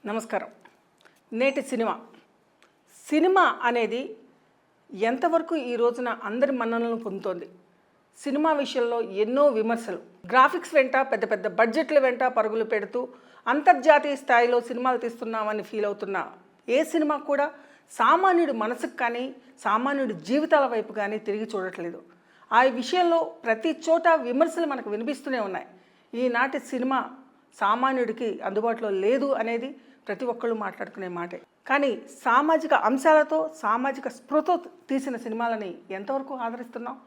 నమస్కారం. నేటి సినిమా అనేది ఎంతవరకు ఈ రోజున అందరి మన్ననలను పొందుతోంది. సినిమా విషయంలో ఎన్నో విమర్శలు, గ్రాఫిక్స్ వెంట పెద్ద పెద్ద బడ్జెట్ల వెంట పరుగులు పెడుతూ అంతర్జాతీయ స్థాయిలో సినిమాలు తీస్తున్నామని ఫీల్ అవుతున్న ఏ సినిమా కూడా సామాన్యుడి మనసుకు కానీ సామాన్యుడి జీవితాల వైపు కానీ తిరిగి చూడట్లేదు. ఆ విషయంలో ప్రతి చోట విమర్శలు మనకు వినిపిస్తూనే ఉన్నాయి. ఈనాటి సినిమా సామాన్యుడికి అందుబాటులో లేదు అనేది ప్రతి ఒక్కళ్ళు మాట్లాడుకునే మాటే. కానీ సామాజిక అంశాలతో సామాజిక స్పృహతో తీసిన సినిమాలని ఎంతవరకు ఆదరిస్తున్నాం,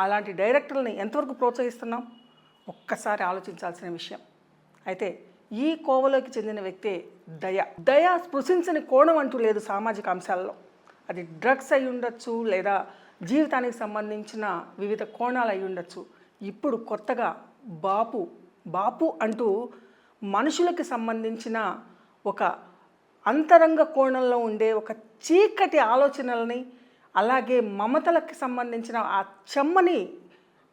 అలాంటి డైరెక్టర్లని ఎంతవరకు ప్రోత్సహిస్తున్నాం ఒక్కసారి ఆలోచించాల్సిన విషయం. అయితే ఈ కోవలోకి చెందిన వ్యక్తే దయ స్పృశించని కోణం అంటూ లేదు సామాజిక అంశాలలో. అది డ్రగ్స్ అయి ఉండొచ్చు, లేదా జీవితానికి సంబంధించిన వివిధ కోణాలు అయి ఉండొచ్చు. ఇప్పుడు కొత్తగా బాపు అంటూ మనుషులకి సంబంధించిన ఒక అంతరంగ కోణంలో ఉండే ఒక చీకటి ఆలోచనలని, అలాగే మమతలకు సంబంధించిన ఆ చెమ్మని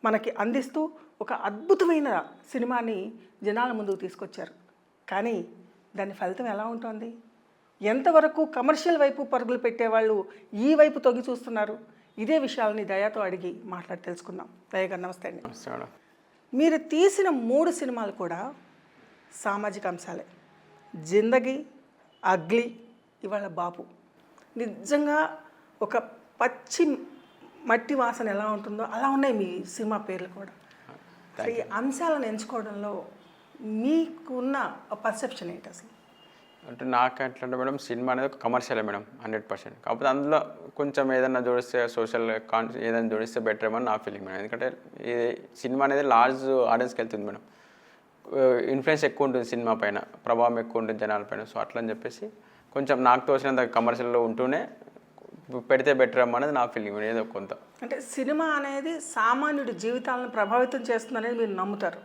మనకి అందిస్తూ ఒక అద్భుతమైన సినిమాని జనాల ముందుకు తీసుకొచ్చారు. కానీ దాని ఫలితం ఎలా ఉంటుంది? ఎంతవరకు కమర్షియల్ వైపు పరుగులు పెట్టేవాళ్ళు ఈ వైపు తొగి చూస్తున్నారు? ఇదే విషయాలని దయాతో అడిగి మాట్లాడి తెలుసుకుందాం. దయ గారు నమస్తే అండి. మీరు తీసిన 3 సినిమాలు కూడా సామాజిక అంశాలే. జిందగీ, అగ్లీ, ఇవాళ బాపు. నిజంగా ఒక పచ్చి మట్టి వాసన ఎలా ఉంటుందో అలా ఉన్నాయి మీ సినిమా పేర్లు కూడా. ఈ అంశాలను ఎంచుకోవడంలో మీకున్న పర్సెప్షన్ ఏంటి అసలు? అంటే నాకు ఎట్లంటే మేడం, సినిమా అనేది ఒక కమర్షియలే మేడం 100%. కాకపోతే అందులో కొంచెం ఏదైనా జోడిస్తే సోషల్ ఏదైనా జోడిస్తే బెటర్ ఏమో నా ఫీలింగ్ మేడం. ఎందుకంటే ఇది సినిమా అనేది లార్జ్ ఆడియన్స్కి వెళ్తుంది మేడం. ఇన్ఫ్లుయెన్స్ ఎక్కువ ఉంటుంది సినిమా పైన, ప్రభావం ఎక్కువ ఉంటుంది జనాలపైన. సో అట్లా అని చెప్పేసి కొంచెం నాకు తోచినంత కమర్షియల్లో ఉంటూనే పెడితే బెటర్ ఏమో అనేది నా ఫీలింగ్ ఏదో కొంత. అంటే సినిమా అనేది సామాన్యుడి జీవితాలను ప్రభావితం చేస్తుందనేది మీరు నమ్ముతారు?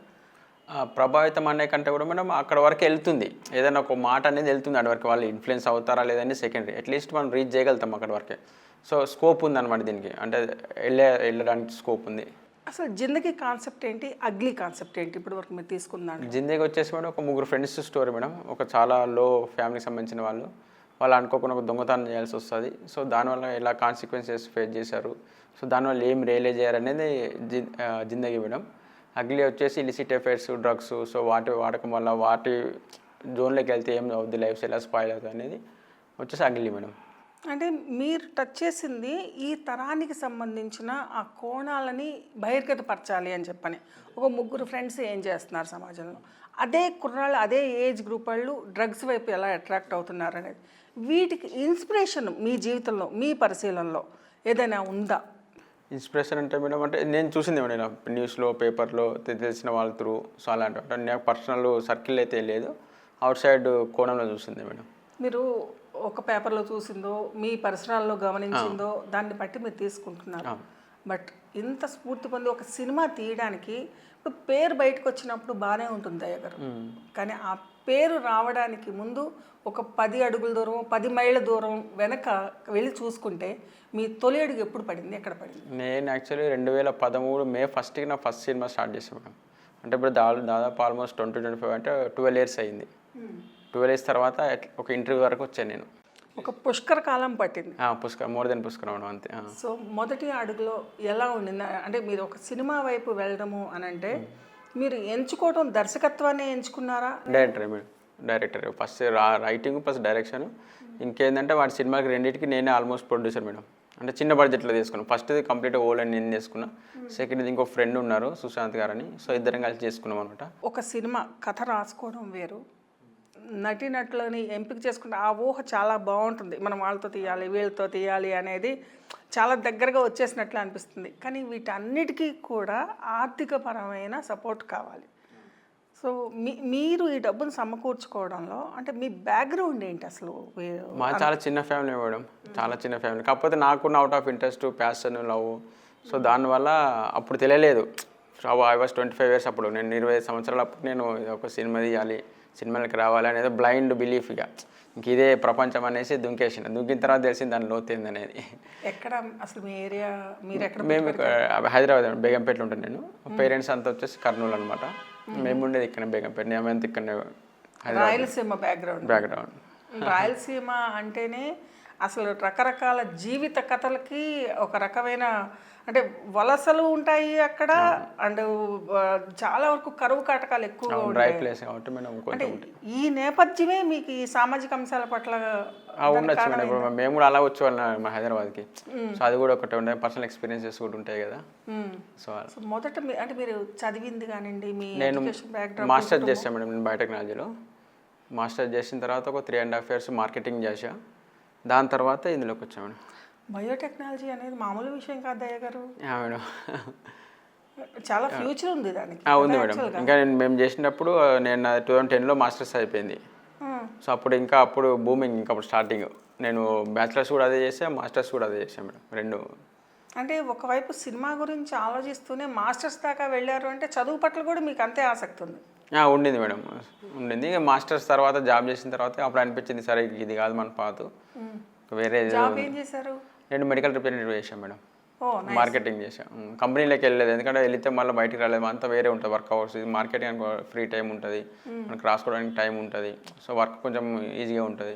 ప్రభావితం అనే కంటే కూడా మేడం అక్కడ వరకు వెళ్తుంది, ఏదైనా ఒక మాట అనేది వెళ్తుంది అక్కడ వరకు. వాళ్ళు ఇన్ఫ్లుయెన్స్ అవుతారా లేదని సెకండరీ, అట్లీస్ట్ మనం రీచ్ చేయగలుగుతాం అక్కడ వరకే. సో స్కోప్ ఉంది అనమాట దీనికి, అంటే వెళ్ళడానికి స్కోప్ ఉంది. అసలు జిందగీ కాన్సెప్ట్ ఏంటి, అగ్లీ కాన్సెప్ట్ ఏంటి ఇప్పుడు వరకు మీరు తీసుకున్నాను? జిందగీ వచ్చేసి మేడం ఒక 3 ఫ్రెండ్స్ స్టోరీ మేడం. ఒక చాలా లో ఫ్యామిలీకి సంబంధించిన వాళ్ళు అనుకోకుండా ఒక దొంగతనం చేయాల్సి వస్తుంది. సో దానివల్ల ఎలా కాన్సిక్వెన్సెస్ ఫేస్ చేశారు, సో దానివల్ల ఏం రియలైజ్ అయ్యారనేది జిందగీ మేడం. అగ్లీ వచ్చేసి ఇలిసిట్ ఎఫైర్స్, డ్రగ్స్, సో వాటి వాడకం వల్ల వాటి జోన్లోకి వెళ్తే ఏం అవుద్ది, లైఫ్ ఎలా స్పాయిల్ అవుతుంది అనేది వచ్చేసి అగ్లీ మేడం. అంటే మీరు టచ్ చేసింది ఈ తరానికి సంబంధించిన ఆ కోణాలని బహిర్గతపరచాలి అని చెప్పని. ఒక 3 ఫ్రెండ్స్ ఏం చేస్తున్నారు సమాజంలో, అదే కుర్రాళ్ళు అదే ఏజ్ గ్రూప్ వాళ్ళు డ్రగ్స్ వైపు ఎలా అట్రాక్ట్ అవుతున్నారు అనేది, వీటికి ఇన్స్పిరేషన్ మీ జీవితంలో మీ పరిశీలనలో ఏదైనా ఉందా? ఇన్స్పిరేషన్ అంటే మేడం, అంటే నేను చూసింది నేను న్యూస్లో, పేపర్లో, తెలిసిన వాళ్ళ త్రూ. సో అలాంటి అంటే నాకు పర్సనల్ సర్కిల్ అయితే లేదు, అవుట్ సైడ్ కోణంలో చూసింది మేడం. మీరు ఒక పేపర్లో చూసిందో, మీ పరిసరాల్లో గమనించిందో దాన్ని బట్టి మీరు తీసుకుంటున్నారు. బట్ ఇంత స్ఫూర్తి పొంది ఒక సినిమా తీయడానికి ఇప్పుడు పేరు బయటకు వచ్చినప్పుడు బాగానే ఉంటుంది దయ గారు, కానీ ఆ పేరు రావడానికి ముందు ఒక 10 అడుగుల దూరం, 10 మైళ్ళ దూరం వెనక వెళ్ళి చూసుకుంటే మీ తొలి అడుగు ఎప్పుడు పడింది, ఎక్కడ పడింది? నేను యాక్చువల్లీ 2013 మే 1కి నా ఫస్ట్ సినిమా స్టార్ట్ చేసాను మేడం. అంటే ఇప్పుడు దాదాపు ఆల్మోస్ట్ 20-25 అంటే 12 ఇయర్స్ అయింది. 12 ఇయర్స్ తర్వాత ఒక ఇంటర్వ్యూ వరకు వచ్చాను నేను. ఒక పుష్కర కాలం పట్టింది. మోర్ దెన్ పుష్కరం మేడం, అంతే. సో మొదటి అడుగులో ఎలా ఉండింది? అంటే మీరు ఒక సినిమా వైపు వెళ్ళడము అని అంటే మీరు ఎంచుకోవడం దర్శకత్వాన్ని ఎంచుకున్నారా? Director first writing plus direction. ఇంకేంటంటే వాటి సినిమాకి రెండింటికి నేనే ఆల్మోస్ట్ ప్రొడ్యూసర్ మేడం. అంటే చిన్న బడ్జెట్లో తీసుకున్నాను. ఫస్ట్ది కంప్లీట్ ఓల్ అని నేను చేసుకున్నా. సెకండ్ది ఇంకో ఫ్రెండ్ ఉన్నారు సుశాంత్ గారని, సో ఇద్దరం కలిసి చేసుకున్నాం అనమాట. ఒక సినిమా కథ రాసుకోవడం వేరు, నటీనటులని ఎంపిక చేసుకుంటే ఆ ఊహ చాలా బాగుంటుంది. మనం వాళ్ళతో తీయాలి, వీళ్ళతో తీయాలి అనేది చాలా దగ్గరగా వచ్చేసినట్లు అనిపిస్తుంది. కానీ వీటన్నిటికీ కూడా ఆర్థికపరమైన సపోర్ట్ కావాలి. సో మీరు ఈ డబ్బును సమకూర్చుకోవడంలో అంటే మీ బ్యాక్గ్రౌండ్ ఏంటి అసలు? మా చాలా చిన్న ఫ్యామిలీ మేడం, చాలా చిన్న ఫ్యామిలీ. కాకపోతే నాకున్న out of interest, passion, love, so దానివల్ల అప్పుడు తెలియలేదు. ఐ వాస్ 25 ఇయర్స్ అప్పుడు. నేను 25 సంవత్సరాలు అప్పుడు నేను ఒక సినిమా తీయాలి, సినిమాలకి రావాలి అనేది బ్లైండ్ బిలీఫ్. ఇక ఇంక ఇదే ప్రపంచం అనేసి దుంకిన తర్వాత తెలిసింది దాని లోతేంది అనేది. ఎక్కడ అసలు మీ ఏరియా? మీరు ఎక్కడ? మేము హైదరాబాద్ బేగంపేటలో ఉంటాను. నేను పేరెంట్స్ అంతా వచ్చేసి కర్నూలు అనమాట. మేము ఉండేది ఇక్కడ బేగంపేట, మేమంతా ఇక్కడ రాయలసీమ బ్యాక్గ్రౌండ్. బ్యాక్గ్రౌండ్. రాయలసీమ అంటేనే అసలు రకరకాల జీవిత కథలకి ఒక రకమైన అంటే వలసలు ఉంటాయి అక్కడ. అండ్ చాలా వరకు కరువు కాటకాలు ఎక్కువగా డ్రై ఉంటాయి. ప్లేస్ కాబట్టి మేడం అంటే కొంచెం ఈ నేపథ్యమే మీకు ఈ సామాజిక అంశాల పట్ల ఉండొచ్చు మేడం. ఇప్పుడు మేము కూడా అలా వచ్చేవాళ్ళం మా హైదరాబాద్కి. సో అది కూడా ఒకటి ఉండే పర్సనల్ ఎక్స్పీరియన్సెస్ కూడా ఉంటాయి కదా. సో సో మొదట అంటే మీరు చదివింది కానివ్వండి, మీ నేను ఎడ్యుకేషన్ బ్యాక్గ్రౌండ్. మాస్టర్స్ చేశాను మేడం నేను బయోటెక్నాలజీలో. మాస్టర్స్ చేసిన తర్వాత ఒక 3.5 years మార్కెటింగ్ చేశా. దాని తర్వాత ఇందులోకి వచ్చా మేడం. బయోటెక్నాలజీ అనేది మామూలు విషయం కాదు దయ్య గారు. మేడం చాలా ఫ్యూచర్ ఉంది దానికి. ఉంది మేడం. ఇంకా మేము చేసినప్పుడు నేను 2010లో మాస్టర్స్ అయిపోయింది. సో అప్పుడు బూమింగ్, ఇంకా అప్పుడు స్టార్టింగ్. నేను బ్యాచిలర్స్ కూడా అదే చేసా, మాస్టర్స్ కూడా అదే చేసాను మేడం, రెండు. అంటే ఒకవైపు సినిమా గురించి ఆలోచిస్తూనే మాస్టర్స్ దాకా వెళ్ళారు అంటే చదువు పట్ల కూడా మీకు అంతే ఆసక్తి ఉంది. ఉండింది మేడం, ఉండింది. మాస్టర్స్ తర్వాత జాబ్ చేసిన తర్వాత అప్పుడు అనిపించింది సరే ఇది కాదు మన పాతు, వేరే జాబ్ ఏం చేశారు? నేను మెడికల్ రిప్రజెంటేటివ్ చేశాను మేడం. మార్కెటింగ్ చేసాం. కంపెనీలోకి వెళ్ళలేదు, ఎందుకంటే వెళితే మళ్ళీ బయటికి రాలేదు, అంతా వేరే ఉంటుంది వర్క్ అవర్స్. మార్కెటింగ్ అనుకో ఫ్రీ టైం ఉంటుంది, మనకు రాసుకోవడానికి టైం ఉంటుంది. సో వర్క్ కొంచెం ఈజీగా ఉంటుంది,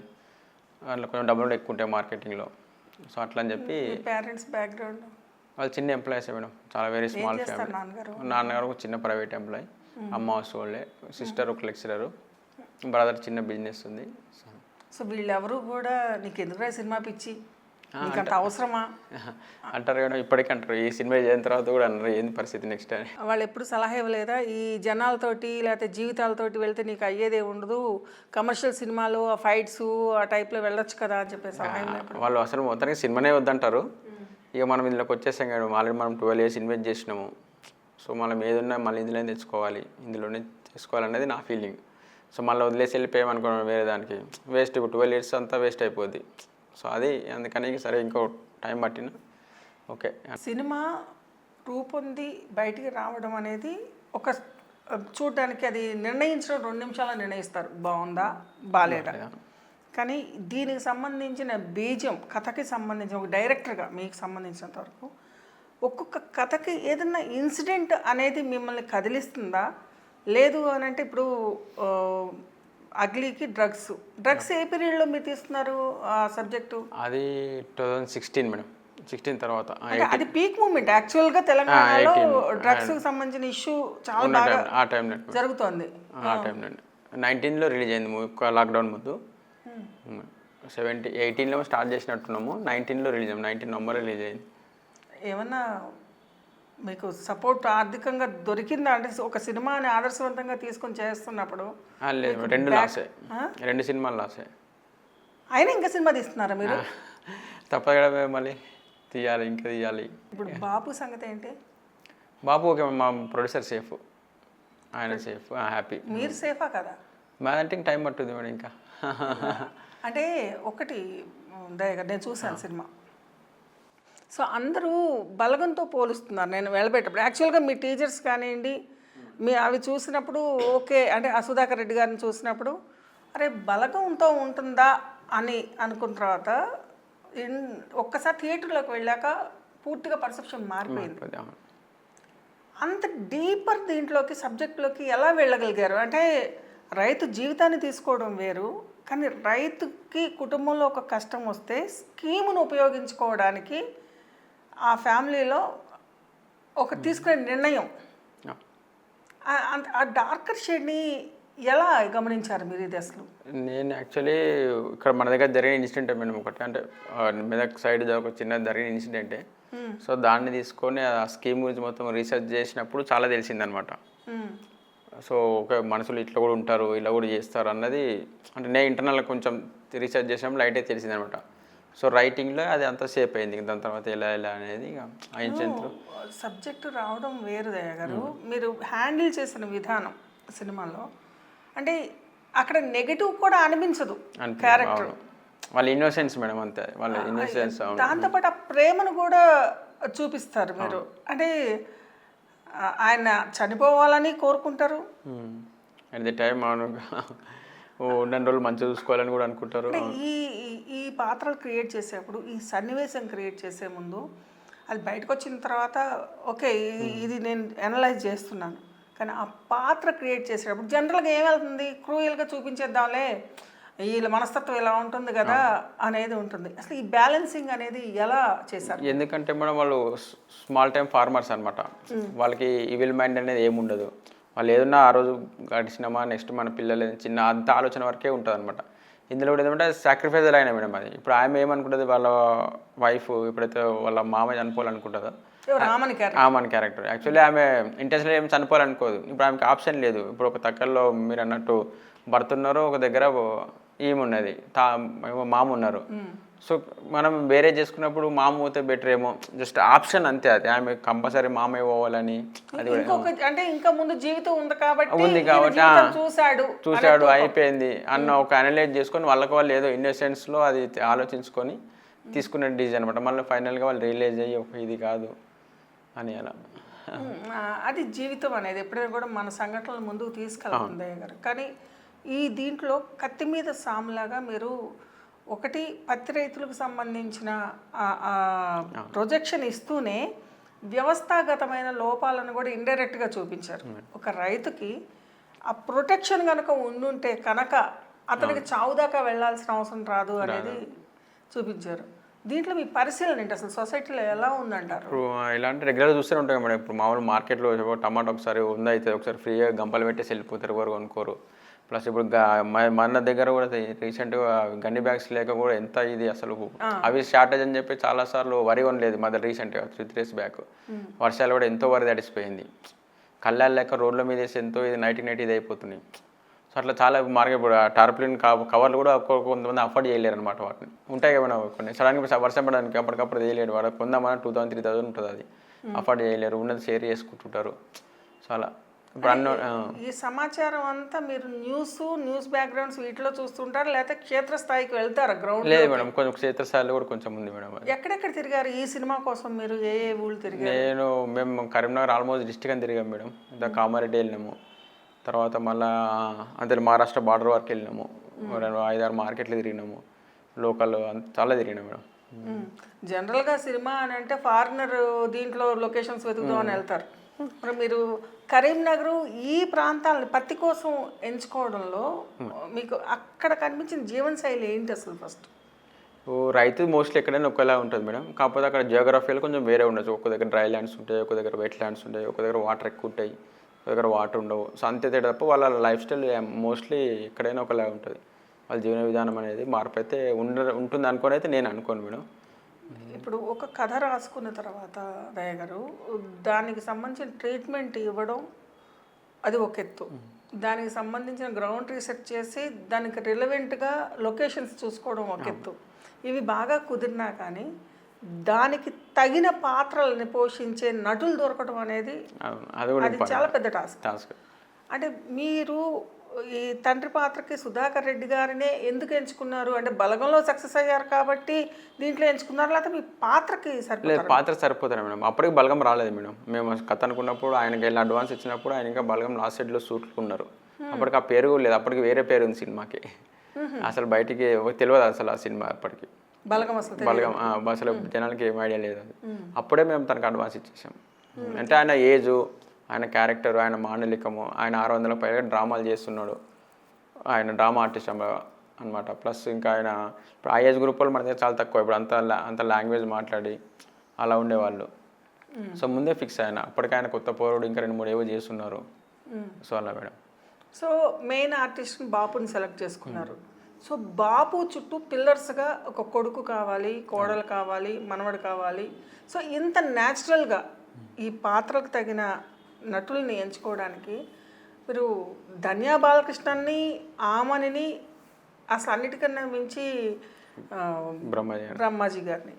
అందులో కొంచెం డబ్బులు కూడా ఎక్కువ ఉంటాయి మార్కెటింగ్లో. సో అట్లా అని చెప్పి. పేరెంట్స్ బ్యాక్గ్రౌండ్ వాళ్ళు చిన్న ఎంప్లాయీస్ మేడం, చాలా వెరీ స్మాల్ ఫ్యామిలీ. నాన్నగారు ఒక చిన్న ప్రైవేట్ ఎంప్లాయీ, అమ్మ హౌస్ హోల్డే, సిస్టర్ ఒక లెక్చరరు, బ్రదర్ చిన్న బిజినెస్ ఉంది. సో వీళ్ళెవరు కూడా నీకు ఎందుకు సినిమా పిచ్చి, నీకు అంత అవసరమా అంటారు కదా, ఇప్పటికీ అంటారు. ఈ సినిమా చేసిన తర్వాత కూడా అన్నారు ఏంది పరిస్థితి నెక్స్ట్ అని. వాళ్ళు ఎప్పుడు సలహా ఇవ్వలేదా ఈ జనాలతోటి లేకపోతే జీవితాలతోటి వెళ్తే నీకు అయ్యేదే ఉండదు, కమర్షియల్ సినిమాలు ఆ ఫైట్స్ ఆ టైప్లో వెళ్ళొచ్చు కదా అని చెప్పేసి సలహా ఇవ్వలేదు? వాళ్ళు అసలు మొత్తానికి సినిమానే వద్దంటారు. ఇక మనం ఇందులోకి వచ్చేసాం కదా, ఆల్రెడీ మనం 12 years ఇన్వెస్ట్ చేసినాము. సో మనం ఏదున్నా మళ్ళీ ఇందులోనే తెచ్చుకోవాలి, ఇందులోనే చేసుకోవాలనేది నా ఫీలింగ్. సో మళ్ళీ వదిలేసి వెళ్ళిపోయామనుకోవడం వేరే దానికి వేస్ట్. 12 years అంతా వేస్ట్ అయిపోద్ది. సో అది అందుకని సరే ఇంకో టైం పట్టిన ఓకే. సినిమా రూపొంది బయటికి రావడం అనేది ఒక చూడడానికి అది నిర్ణయించడం 2 నిమిషాలు నిర్ణయిస్తారు, బాగుందా బాగాలేదా. కానీ దీనికి సంబంధించిన బీజం, కథకి సంబంధించిన ఒక డైరెక్టర్గా మీకు సంబంధించినంత వరకు ఒక్కొక్క కథకి ఏదైనా ఇన్సిడెంట్ అనేది మిమ్మల్ని కదిలిస్తుందా? లేదు అని అంటే ఇప్పుడు అగ్లీకి డ్రగ్స్ ఏ పీరియడ్లో మీరు తీస్తున్నారు ఆ సబ్జెక్టు? అది 2016 మేడం, 16 తర్వాత. అది పీక్ మూమెంట్ యాక్చువల్గా తెలంగాణలో డ్రగ్స్కి సంబంధించిన ఇష్యూ చాలా బాగా ఆ టైంలో జరుగుతోంది. ఆ టైంలో 19లో రిలీజ్ అయింది మూవీ, లాక్డౌన్ ముందు. 18లో స్టార్ట్ చేసినట్టున్నాము, 19లో రిలీజ్ అయ్యింది, 19 November రిలీజ్ అయింది. ఏమన్నా మీకు సపోర్ట్ ఆర్థికంగా దొరికిందా? అంటే ఒక సినిమాని ఆదర్శవంతంగా తీసుకొని చేస్తున్నప్పుడు లేదు, 2 లాసే, 2 సినిమాలు లాసే. అయినా ఇంకా సినిమా తీస్తున్నారా మీరు? తప్పదు కదా, మళ్ళీ తీయాలి, ఇంకా తీయాలి. ఇప్పుడు బాబు సంగతి ఏంటి? బాబు ఓకే, మా ప్రొడ్యూసర్ సేఫ్, ఆయన సేఫ్, హ్యాపీ. మీరు సేఫా కదా? మాదంటే టైం పట్టుద్ది మేడం ఇంకా. అంటే ఒకటి నేను చూశాను సినిమా. సో అందరూ బలగంతో పోలుస్తున్నారు నేను వెళ్ళబెట్టప్పుడు. యాక్చువల్గా మీ టీచర్స్ కానివ్వండి, మీ అవి చూసినప్పుడు ఓకే అంటే సుధాకర్ రెడ్డి గారిని చూసినప్పుడు అరే బలగంతో ఉంటుందా అని అనుకున్న తర్వాత ఒక్కసారి థియేటర్లోకి వెళ్ళాక పూర్తిగా పర్సెప్షన్ మారిపోయింది. అంత డీపర్ దీంట్లోకి సబ్జెక్ట్లోకి ఎలా వెళ్ళగలిగారు? అంటే రైతు జీవితాన్ని తీసుకోవడం వేరు, కానీ రైతుకి కుటుంబంలో ఒక కష్టం వస్తే స్కీమును ఉపయోగించుకోవడానికి ఆ ఫ్యామిలీలో ఒక తీసుకునే నిర్ణయం, ఆ డార్కర్ షేడ్ని ఎలా గమనించారు మీరు ఇది అసలు? నేను యాక్చువల్లీ ఇక్కడ మన దగ్గర జరిగిన ఇన్సిడెంట్ మేడం ఒకటి, అంటే మెదక్ సైడ్ ఒక చిన్న జరిగిన ఇన్సిడెంటే. సో దాన్ని తీసుకొని ఆ స్కీమ్ గురించి మొత్తం రీసెర్చ్ చేసినప్పుడు చాలా తెలిసిందనమాట. సో ఓకే మనుషులు ఇట్లా కూడా ఉంటారు, ఇలా కూడా చేస్తారు అన్నది, అంటే నేను ఇంటర్నల్గా కొంచెం రీసెర్చ్ చేసినప్పుడు లైట్ అయితే తెలిసిందనమాట. సో రైటింగ్లో అది అంతా సేఫ్ అయింది. దాని తర్వాత ఎలా అనేది ఆ ఇన్సిడెంట్లో సబ్జెక్టు రావడం వేరు దయ్య గారు. మీరు హ్యాండిల్ చేసిన విధానం సినిమాలో అంటే అక్కడ నెగటివ్ కూడా అనిపించదు క్యారెక్టర్, వాళ్ళ ఇన్నోసెన్స్ మేడం అంతే, వాళ్ళ ఇన్నోసెన్స్. దాంతోపాటు ఆ ప్రేమను కూడా చూపిస్తారు మీరు. అంటే ఆయన చనిపోవాలని కోరుకుంటారు, అట్ ది టైం ఉన్న రోజులు మంచిగా చూసుకోవాలని కూడా అనుకుంటారు. ఈ పాత్రలు క్రియేట్ చేసేప్పుడు, ఈ సన్నివేశం క్రియేట్ చేసే ముందు అది బయటకు వచ్చిన తర్వాత ఓకే ఇది నేను అనలైజ్ చేస్తున్నాను, కానీ ఆ పాత్ర క్రియేట్ చేసేటప్పుడు జనరల్గా ఏమవుతుంది, క్రూయల్గా చూపించేద్దాంలే, వీళ్ళ మనస్తత్వం ఇలా ఉంటుంది కదా అనేది ఉంటుంది. అసలు ఈ బ్యాలెన్సింగ్ అనేది ఎలా చేశారు? ఎందుకంటే మేడం వాళ్ళు స్మాల్ టైం ఫార్మర్స్ అనమాట. వాళ్ళకి ఈవిల్ మైండ్ అనేది ఏముండదు. వాళ్ళు ఏదన్నా ఆ రోజు గడిచినామా, నెక్స్ట్ మన పిల్లలు చిన్న అంత ఆలోచన వరకే ఉంటుంది అనమాట. ఇందులో కూడా ఏదంటే సాక్రిఫైజ్ అయినా మేడం అది. ఇప్పుడు ఆమె ఏమనుకుంటుంది, వాళ్ళ వైఫ్ ఎప్పుడైతే వాళ్ళ మామ చనిపోవాలనుకుంటుందో, ఆమె క్యారెక్టర్ యాక్చువల్లీ ఆమె ఇంటెన్షన్గా ఏం చనిపోవాలనుకోదు. ఇప్పుడు ఆమెకి ఆప్షన్ లేదు. ఇప్పుడు ఒక తక్కల్లో మీరు అన్నట్టు భర్త ఉన్నారు, ఒక దగ్గర ఈమె ఉన్నది, మామ ఉన్నారు. సో మనం వేరే చేసుకున్నప్పుడు మామ పోతే బెటర్ ఏమో, జస్ట్ ఆప్షన్ అంతే. అది ఆమె కంపల్సరీ మామే పోవాలని అది అంటే ఇంకా ముందు జీవితం ఉంది కాబట్టి చూశాడు అయిపోయింది అన్న ఒక అనలైజ్ చేసుకొని వాళ్ళకి వాళ్ళు ఏదో ఇన్నోసెన్స్లో అది ఆలోచించుకొని తీసుకునే డిసిజన్ అనమాట. మళ్ళీ ఫైనల్గా వాళ్ళు రియలైజ్ అయ్యి ఒక ఇది కాదు అని అలా. అది జీవితం అనేది ఎప్పుడైనా కూడా మన సంఘటనలు ముందుకు తీసుకెళ్తుంది గారు. కానీ ఈ దీంట్లో కత్తి మీద సాములాగా మీరు ఒకటి పత్తి రైతులకు సంబంధించిన ప్రొజెక్షన్ ఇస్తూనే వ్యవస్థాగతమైన లోపాలను కూడా ఇండైరెక్ట్గా చూపించారు. ఒక రైతుకి ఆ ప్రొటెక్షన్ కనుక ఉండుంటే కనుక అతనికి చావు దాకా వెళ్లాల్సిన అవసరం రాదు అనేది చూపించారు. దీంట్లో మీ పరిశీలన ఏంటి, అసలు సొసైటీలో ఎలా ఉందంటారు? ఇప్పుడు ఇలాంటి రెగ్యులర్గా చూస్తూనే ఉంటాయి మేడం. ఇప్పుడు మామూలు మార్కెట్లో టమాటో ఒకసారి ఉందైతే ఒకసారి ఫ్రీగా గంపలు పెట్టేసి వెళ్ళిపోతారు, ఎవరు కొనుక్కోరు. ప్లస్ ఇప్పుడు మన దగ్గర కూడా రీసెంట్గా గన్ని బ్యాగ్స్ లేక కూడా ఎంత ఇది అసలు అవి షార్టేజ్ అని చెప్పి చాలాసార్లు వరి కొనలేదు మధ్య రీసెంట్గా 3 days బ్యాక్. వర్షాలు కూడా ఎంతో వరి తడిసిపోయింది. కళ్ళాలు లేక రోడ్ల మీద వేసి ఎంతో ఇది నైట్ ఇది అయిపోతున్నాయి. సో అట్లా చాలా మార్కెట్ ఇప్పుడు టార్ప్లిన్ కవర్లు కూడా కొంతమంది అఫోర్డ్ చేయలేరు అనమాట. వాటిని ఉంటాయి కదా కొన్ని సడన్గా వర్షం పడడానికి అప్పటికప్పుడు చేయలేడు. వాడు కొందామని 2000-3000 ఉంటుంది, అది అఫోర్డ్ చేయలేరు, ఉన్నది షేర్ చేసుకుంటుంటారు. సో అలా ఇప్పుడు ఈ సమాచారం అంతా మీరు న్యూస్ బ్యాక్గ్రౌండ్స్ వీటిలో చూస్తుంటారు, లేకపోతే క్షేత్రస్థాయికి వెళ్తారా? గ్రౌండ్ లేదు మేడం, కొంచెం క్షేత్రస్థాయిలో కూడా కొంచెం ఉంది మేడం. ఎక్కడెక్కడ తిరిగారు ఈ సినిమా కోసం? మీరు ఏ ఊళ్ళు తిరిగారు? మేము కరీంనగర్ ఆల్మోస్ట్ డిస్ట్రిక్ట్ అని తిరిగాం మేడం. ఇంకా కామారెడ్డి వెళ్ళినాము, తర్వాత మళ్ళీ అంతే మహారాష్ట్ర బార్డర్ వరకు వెళ్ళినాము, 5-6 మార్కెట్లు తిరిగినాము, లోకల్ చాలా తిరిగినాం మేడం. జనరల్గా సినిమా అని అంటే ఫారినర్ దీంట్లో లొకేషన్స్ వెతుకుదామని వెళ్తారు. మరి మీరు కరీంనగర్ ఈ ప్రాంతాలను పత్తి కోసం ఎంచుకోవడంలో మీకు అక్కడ కనిపించిన జీవనశైలి ఏంటి అసలు? ఫస్ట్ రైతు మోస్ట్లీ ఎక్కడైనా ఒకేలా ఉంటుంది మేడం. కాకపోతే అక్కడ జియోగ్రఫీలో కొంచెం వేరే ఉండొచ్చు. ఒక దగ్గర డ్రై ల్యాండ్స్ ఉంటాయి, ఒక దగ్గర వెట్ ల్యాండ్స్ ఉంటాయి, ఒక దగ్గర వాటర్ ఎక్కువ ఉంటాయి, ఒక దగ్గర వాటర్ ఉండవు. సో అంతే తేడా తప్ప వాళ్ళ లైఫ్ స్టైల్ మోస్ట్లీ ఎక్కడైనా ఒకలా ఉంటుంది. వాళ్ళ జీవన విధానం అనేది మార్పు అయితే ఉంటుంది అనుకోని అయితే నేను అనుకోను మేడం. ఇప్పుడు ఒక కథ రాసుకున్న తర్వాత దయ గారు దానికి సంబంధించిన ట్రీట్మెంట్ ఇవ్వడం అది ఒక ఎత్తు, దానికి సంబంధించిన గ్రౌండ్ రీసెర్చ్ చేసి దానికి రిలవెంట్గా లొకేషన్స్ చూసుకోవడం ఒక ఎత్తు. ఇవి బాగా కుదిరినా కానీ దానికి తగిన పాత్రలని పోషించే నటులు దొరకడం అనేది అది చాలా పెద్ద టాస్క్. అంటే మీరు ఈ తండ్రి పాత్రకి సుధాకర్ రెడ్డి గారినే ఎందుకు ఎంచుకున్నారు? అంటే బలగంలో సక్సెస్ అయ్యారు కాబట్టి దీంట్లో ఎంచుకున్నారు, లేకపోతే మీ పాత్రకి సరిపోతుంది? పాత్ర సరిపోతారు మేడం. అప్పటికి బలగం రాలేదు మేడం. మేము కథ అనుకున్నప్పుడు ఆయనకి వెళ్ళి అడ్వాన్స్ ఇచ్చినప్పుడు ఆయన ఇంకా బలగం లాస్ట్ సైడ్లో సూట్లు ఉన్నారు. అప్పటికి ఆ పేరు లేదు, అప్పటికి వేరే పేరు ఉంది సినిమాకి. అసలు బయటికి తెలియదు అసలు ఆ సినిమా అప్పటికి. బలగం అసలు జనాలకి ఏం ఐడియా లేదు. అప్పుడే మేము తనకు అడ్వాన్స్ ఇచ్చేసాం. అంటే ఆయన ఏజు, ఆయన క్యారెక్టర్, ఆయన మాండలికము, ఆయన 600 పైగా డ్రామాలు చేస్తున్నాడు, ఆయన డ్రామా ఆర్టిస్ట్ అనమాట. ప్లస్ ఇంకా ఆయన ఇప్పుడు ఆ ఏజ్ గ్రూప్ వాళ్ళు మన దగ్గర చాలా తక్కువ. ఇప్పుడు అంత లాంగ్వేజ్ మాట్లాడి అలా ఉండేవాళ్ళు. సో ముందే ఫిక్స్ ఆయన. అప్పటికి ఆయన కొత్త పౌరుడు ఇంకా 2-3 ఏవో చేస్తున్నారు. సో అలా మేడం. సో మెయిన్ ఆర్టిస్ట్ని బాపుని సెలెక్ట్ చేసుకున్నారు. సో బాపు చుట్టూ పిల్లర్స్గా ఒక కొడుకు కావాలి, కోడలు కావాలి, మనవడు కావాలి. సో ఇంత న్యాచురల్గా ఈ పాత్రకు తగిన నటుల్ని ఎంచుకోవడానికి మీరు ధన్యా బాలకృష్ణని, ఆమనిని, అసలు అన్నిటికన్నా మించి బ్రహ్మాజీ గారిని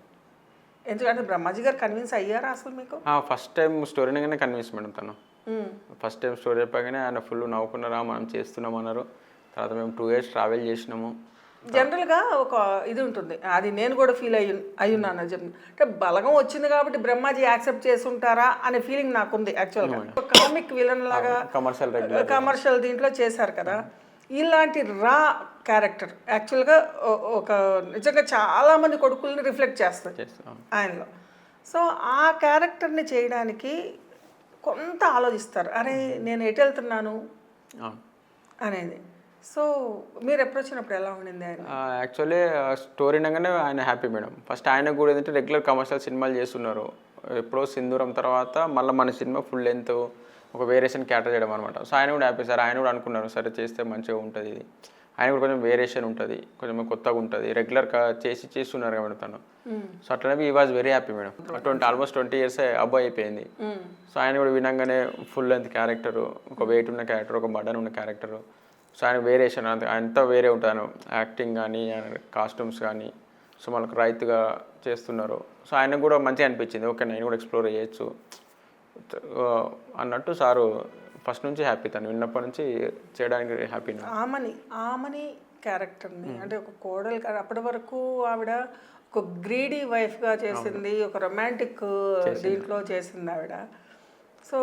ఎందుకంటే బ్రహ్మాజీ గారు కన్విన్స్ అయ్యారా అసలు మీకు? ఫస్ట్ టైం స్టోరీగానే కన్విన్స్ మేడం. తను ఫస్ట్ టైం స్టోరీ చెప్పగానే ఆయన ఫుల్ నవ్వుకున్నారా, మనం చేస్తున్నాం అన్నారు. తర్వాత మేము 2 years ట్రావెల్ చేసినాము. జనరల్గా ఒక ఇది ఉంటుంది, అది నేను కూడా ఫీల్ అయ్యున్నాను చెప్పి. అంటే బలగం వచ్చింది కాబట్టి బ్రహ్మాజీ యాక్సెప్ట్ చేసి ఉంటారా అనే ఫీలింగ్ నాకుంది. యాక్చువల్గా కామిక్ విలన్ లాగా కమర్షియల్ దీంట్లో చేశారు కదా. ఇలాంటి రా క్యారెక్టర్ యాక్చువల్గా ఒక నిజంగా చాలామంది కొడుకుల్ని రిఫ్లెక్ట్ చేస్తుంది ఆయనలో. సో ఆ క్యారెక్టర్ని చేయడానికి కొంత ఆలోచిస్తారు, అరే నేను ఎటు వెళ్తున్నాను అవును. అనేది. సో మీరు ఎప్పుడు వచ్చినప్పుడు ఎలా ఉండింది ఆయన? యాక్చువల్లీ స్టోరీ అనగానే ఆయన హ్యాపీ మేడం. ఫస్ట్ ఆయన కూడా ఏంటంటే రెగ్యులర్ కమర్షియల్ సినిమాలు చేస్తున్నారు. ఎప్పుడో సింధూరం తర్వాత మళ్ళీ మన సినిమా ఫుల్ లెంత్ ఒక వేరియేషన్ క్యాటర్ చేయడం అనమాట. సో ఆయన కూడా హ్యాపీ సార్. ఆయన కూడా అనుకున్నారు సరే చేస్తే మంచిగా ఉంటుంది ఇది, ఆయన కూడా కొంచెం వేరియేషన్ ఉంటుంది, కొంచెం కొత్తగా ఉంటుంది, రెగ్యులర్గా చేస్తున్నారు కాబట్టి తను. సో అట్లనే ఈ was very happy madam. Almost 20 years అబ్బాయి అయిపోయింది. సో ఆయన కూడా వినంగానే ఫుల్ లెంత్ క్యారెక్టరు, ఒక వెయిట్ ఉన్న క్యారెక్టర్, ఒక బటన్ ఉన్న క్యారెక్టరు. సో ఆయన వేరియేషన్ అంతా వేరే ఉంటాను, యాక్టింగ్ కానీ కాస్ట్యూమ్స్ కానీ. సో మనకు రైతుగా చేస్తున్నారు. సో ఆయనకు కూడా మంచిగా అనిపించింది, ఓకే నేను కూడా ఎక్స్ప్లోర్ చేయొచ్చు అన్నట్టు. సారు ఫస్ట్ నుంచి హ్యాపీ, తను విన్నప్పటి నుంచి చేయడానికి హ్యాపీ. ఆమని క్యారెక్టర్ని అంటే ఒక కోడలు, అప్పటి వరకు ఆవిడ ఒక గ్రీడీ వైఫ్గా చేసింది, ఒక రొమాంటిక్ దీంట్లో చేసింది ఆవిడ. సో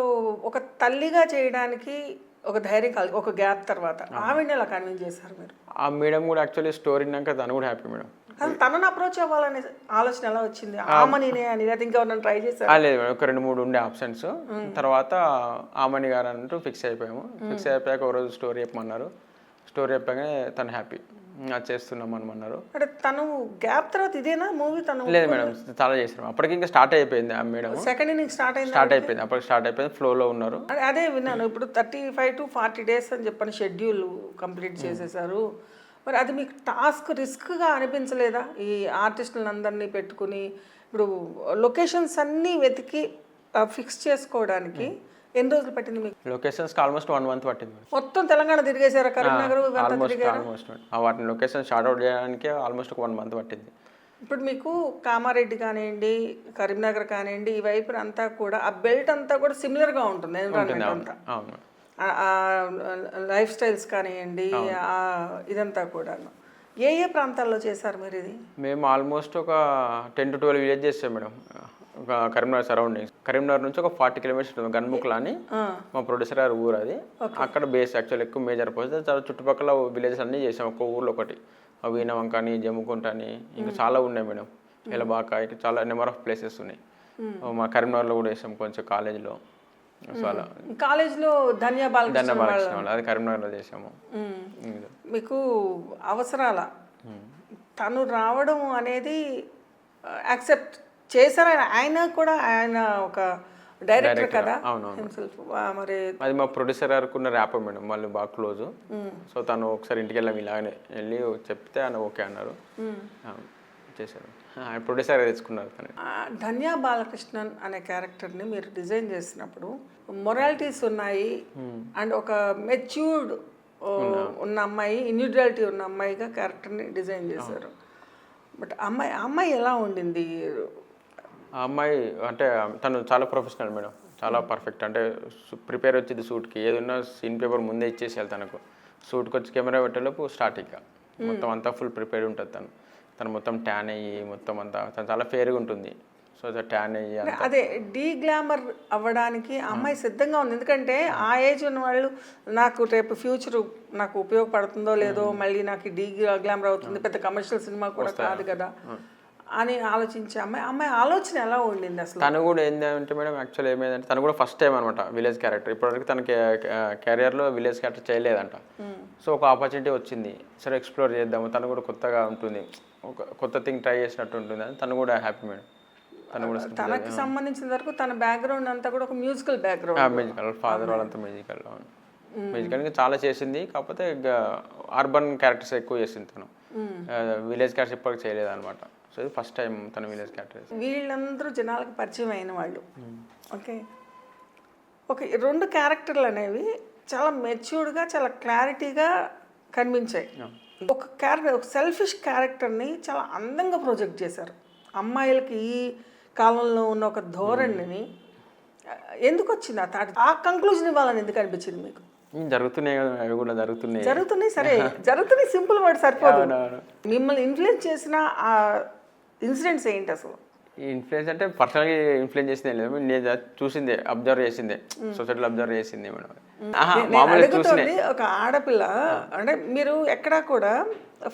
ఒక తల్లిగా చేయడానికి ఒక ధైర్యం కాదు, ఒక గ్యాప్ తర్వాత ఆవిడని ఎలా కన్విన్స్ చేశారు మీరు? ఆ మేడం కూడా యాక్చువల్లీ స్టోరీ విన్నాక తను కూడా హ్యాపీ మేడం. అసలు తనను అప్రోచ్ అవ్వాలనే ఆలోచన ఎలా వచ్చింది? ఆమనినే అని లేదా ఇంకెవరైనా ట్రై చేశారు? లేదు మేడం, ఒక 2-3 ఉండే ఆప్షన్స్. తర్వాత ఆమని గారు అంటూ ఫిక్స్ అయిపోయాము. ఫిక్స్ అయిపోయాక ఒక రోజు స్టోరీ చెప్పమన్నారు. స్టోరీ చెప్పగానే తను హ్యాపీ, అది చేస్తున్నాం అనమన్నారు. అంటే తను గ్యాప్ తర్వాత ఇదేనా మూవీ? తను లేదు మేడం, చాలా చేసినాం. అప్పటికి ఇంకా స్టార్ట్ అయిపోయింది ఆ మేడం. సెకండ్ ఇన్నింగ్ స్టార్ట్ అయిపోయింది, అప్పటికి స్టార్ట్ అయిపోయింది, ఫ్లోలో ఉన్నారు. అదే విన్నాను. ఇప్పుడు 35 to 40 days అని చెప్పని షెడ్యూల్ కంప్లీట్ చేసేసారు. మరి అది మీకు టాస్క్ రిస్క్గా అనిపించలేదా? ఈ ఆర్టిస్టులను అందరినీ పెట్టుకుని ఇప్పుడు లొకేషన్స్ అన్నీ వెతికి ఫిక్స్ చేసుకోవడానికి ఎన్ని రోజులు పట్టింది మీకు? లొకేషన్స్కి ఆల్మోస్ట్ 1 month పట్టింది. మొత్తం తెలంగాణ తిరిగేశారా? కరీంనగర్ ఆల్మోస్ట్ వాటిని లొకేషన్ షార్ట్ అవుట్ చేయడానికి ఆల్మోస్ట్ 1 month పట్టింది. ఇప్పుడు మీకు కామారెడ్డి కానివ్వండి, కరీంనగర్ కానివ్వండి, ఈ వైపు అంతా కూడా ఆ బెల్ట్ అంతా కూడా సిమిలర్గా ఉంటుంది ఎన్విరాన్మెంట్ అంతా. అవును. లైఫ్ స్టైల్స్ కానివ్వండి, ఇదంతా కూడా ఏ ప్రాంతాల్లో చేశారు మీరు ఇది? మేము ఆల్మోస్ట్ ఒక 10 to 12 విలేజ్ చేస్తాం మేడం, ఒక కరీంనగర్ సరౌండింగ్స్. కరీంనగర్ నుంచి ఒక 40 kilometers ఉంటుంది గన్ముక్లా అని మా ప్రొడ్యూసర్ గారు ఊరు అది. అక్కడ బేస్ యాక్చువల్ ఎక్కువ మేజర్ పోతే చుట్టుపక్కల విలేజెస్ అన్నీ చేసాం. ఒక ఊర్లో ఒకటి వీణవంక అని, జమ్ముకుంట అని, ఇంకా చాలా ఉన్నాయి మేడం. ఎలబాక, చాలా నెంబర్ ఆఫ్ ప్లేసెస్ ఉన్నాయి. మా కరీంనగర్లో కూడా వేసాం కొంచెం కాలేజ్లో. సో అలా కాలేజ్లో ధన్య బాలకృష్ణ అది కరీంనగర్లో చేసాము. మీకు అవసరాల తను రావడం అనేది యాక్సెప్ట్ చేశారు ఆయన కూడా? ఆయన ఒక డైరెక్టర్ కదా. మరి అది మా ప్రొడ్యూసర్ గారికి ఉన్న ర్యాప్ మేడం, వాళ్ళు బాగా క్లోజ్. సో తను ఒకసారి ఇంటికి వెళ్ళాము, ఇలాగనే వెళ్ళి చెప్తే ఆయన ఓకే అన్నారు, చేశారు. ప్రొడ్యూసర్ తెచ్చుకున్నారు. ధన్య బాలకృష్ణన్ అనే క్యారెక్టర్ని మీరు డిజైన్ చేసినప్పుడు మొరాలిటీస్ ఉన్నాయి అండ్ ఒక మెచ్యూర్డ్ ఉన్న అమ్మాయి, ఇండివిజువాలిటీ ఉన్న అమ్మాయిగా క్యారెక్టర్ని డిజైన్ చేశారు. బట్ అమ్మాయి ఎలా ఉండింది? ఆ అమ్మాయి అంటే తను చాలా ప్రొఫెషనల్ మేడం, చాలా పర్ఫెక్ట్. అంటే ప్రిపేర్ వచ్చింది షూట్కి, ఏదన్నా సీన్ పేపర్ ముందే ఇచ్చేసేయాలి తనకు. షూట్కి వచ్చి కెమెరా పెట్టేలోపు స్టార్ట్ ఇక మొత్తం అంతా ఫుల్ ప్రిపేర్ ఉంటుంది. తను మొత్తం ట్యాన్ అయ్యి మొత్తం అంతా తను చాలా ఫేర్గా ఉంటుంది. సో ట్యాన్ అయ్యి అదే డీ గ్లామర్ అవ్వడానికి అమ్మాయి సిద్ధంగా ఉంది. ఎందుకంటే ఆ ఏజ్ ఉన్న వాళ్ళు నాకు రేపు ఫ్యూచర్ నాకు ఉపయోగపడుతుందో లేదో, మళ్ళీ నాకు డీ గ్లామర్ అవుతుంది, పెద్ద కమర్షియల్ సినిమా కూడా కాదు కదా అని ఆలోచించే అమ్మాయి ఆలోచన ఎలా ఉండింది అసలు? తను కూడా ఏంటంటే మేడం, యాక్చువల్ ఏమైందంటే తను కూడా ఫస్ట్ టైం అనమాట విలేజ్ క్యారెక్టర్. ఇప్పటివరకు తన కెరియర్లో విలేజ్ క్యారెక్టర్ చేయలేదంట. సో ఒక ఆపర్చునిటీ వచ్చింది, సరే ఎక్స్ప్లోర్ చేద్దాము, తను కూడా కొత్తగా ఉంటుంది, ఒక కొత్త థింగ్ ట్రై చేసినట్టు ఉంటుంది అని తను కూడా హ్యాపీ మేడం. తను కూడా తనకి సంబంధించిన వరకు తన బ్యాక్గ్రౌండ్ అంతా కూడా ఒక మ్యూజికల్ బ్యాక్గ్రౌండ్, మ్యూజికల్, ఫాదర్ వాళ్ళంతా మ్యూజికల్. మ్యూజికల్ చాలా చేసింది, కాకపోతే అర్బన్ క్యారెక్టర్స్ ఎక్కువ చేసింది తను, విలేజ్ క్యారెక్టర్స్ ఇప్పటికి చేయలేదు అనమాట. సో ఇది ఫస్ట్ టైం తన విలేజ్ క్యారెక్టర్. వీళ్ళందరూ జనాలకు పరిచయం అయిన వాళ్ళు. ఓకే ఓకే, 2 క్యారెక్టర్లు అనేవి చాలా మెచ్యూర్డ్గా, చాలా క్లారిటీగా కనిపించాయి. ఒక క్యారెక్టర్, ఒక సెల్ఫిష్ క్యారెక్టర్ని చాలా అందంగా ప్రొజెక్ట్ చేశారు. అమ్మాయిలకి ఈ కాలంలో ఉన్న ఒక ధోరణిని ఎందుకు వచ్చింది ఆ థాట్? ఆ కంక్లూజన్ ఇవ్వాలని ఎందుకు అనిపించింది మీకు? జరుగుతున్నాయి కదా, అవి కూడా జరుగుతున్నాయి. సరే జరుగుతున్నాయి, సింపుల్ వర్డ్ సరిపోదు. మిమ్మల్ని ఇన్ఫ్లుయెన్స్ చేసిన ఆ ఇన్సిడెంట్స్ ఏంటి అసలు? ఈ ఇన్ఫ్లుయెన్స్ అంటే పర్సనల్గా ఇన్ఫ్లుయెన్స్ చేసింది ఏం లేదు, నేను చూసిందే, అబ్జర్వ్ చేసిందే, సొసైటీలో అబ్జర్వ్ చేసింది మేడం. ఒక ఆడపిల్ల అంటే మీరు ఎక్కడా కూడా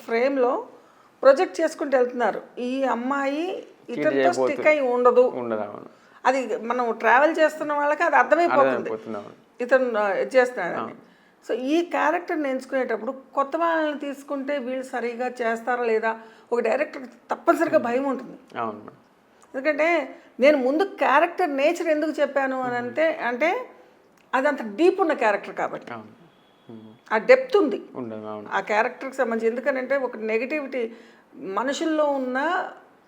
ఫ్రేమ్లో ప్రొజెక్ట్ చేసుకుంటూ వెళ్తున్నారు, ఈ అమ్మాయి ఇతరుతో స్టిక్ అయి ఉండదు అది మనం ట్రావెల్ చేస్తున్న వాళ్ళకి అది అర్థమైపోతుంది అర్థమైపోతుంది. ఇతను ఇది చేస్తున్నాడని. సో ఈ క్యారెక్టర్ని ఎంచుకునేటప్పుడు కొత్త వాళ్ళని తీసుకుంటే వీళ్ళు సరిగా చేస్తారా లేదా ఒక డైరెక్టర్ తప్పనిసరిగా భయం ఉంటుంది. అవును మేడం. ఎందుకంటే నేను ముందు క్యారెక్టర్ నేచర్ ఎందుకు చెప్పాను అని అంటే అది అంత డీప్ ఉన్న క్యారెక్టర్ కాబట్టి, అవును. ఆ డెప్త్ ఉంది ఉండదు. అవును. ఆ క్యారెక్టర్కి సంబంధించి. ఎందుకంటే ఒక నెగిటివిటీ మనుషుల్లో ఉన్న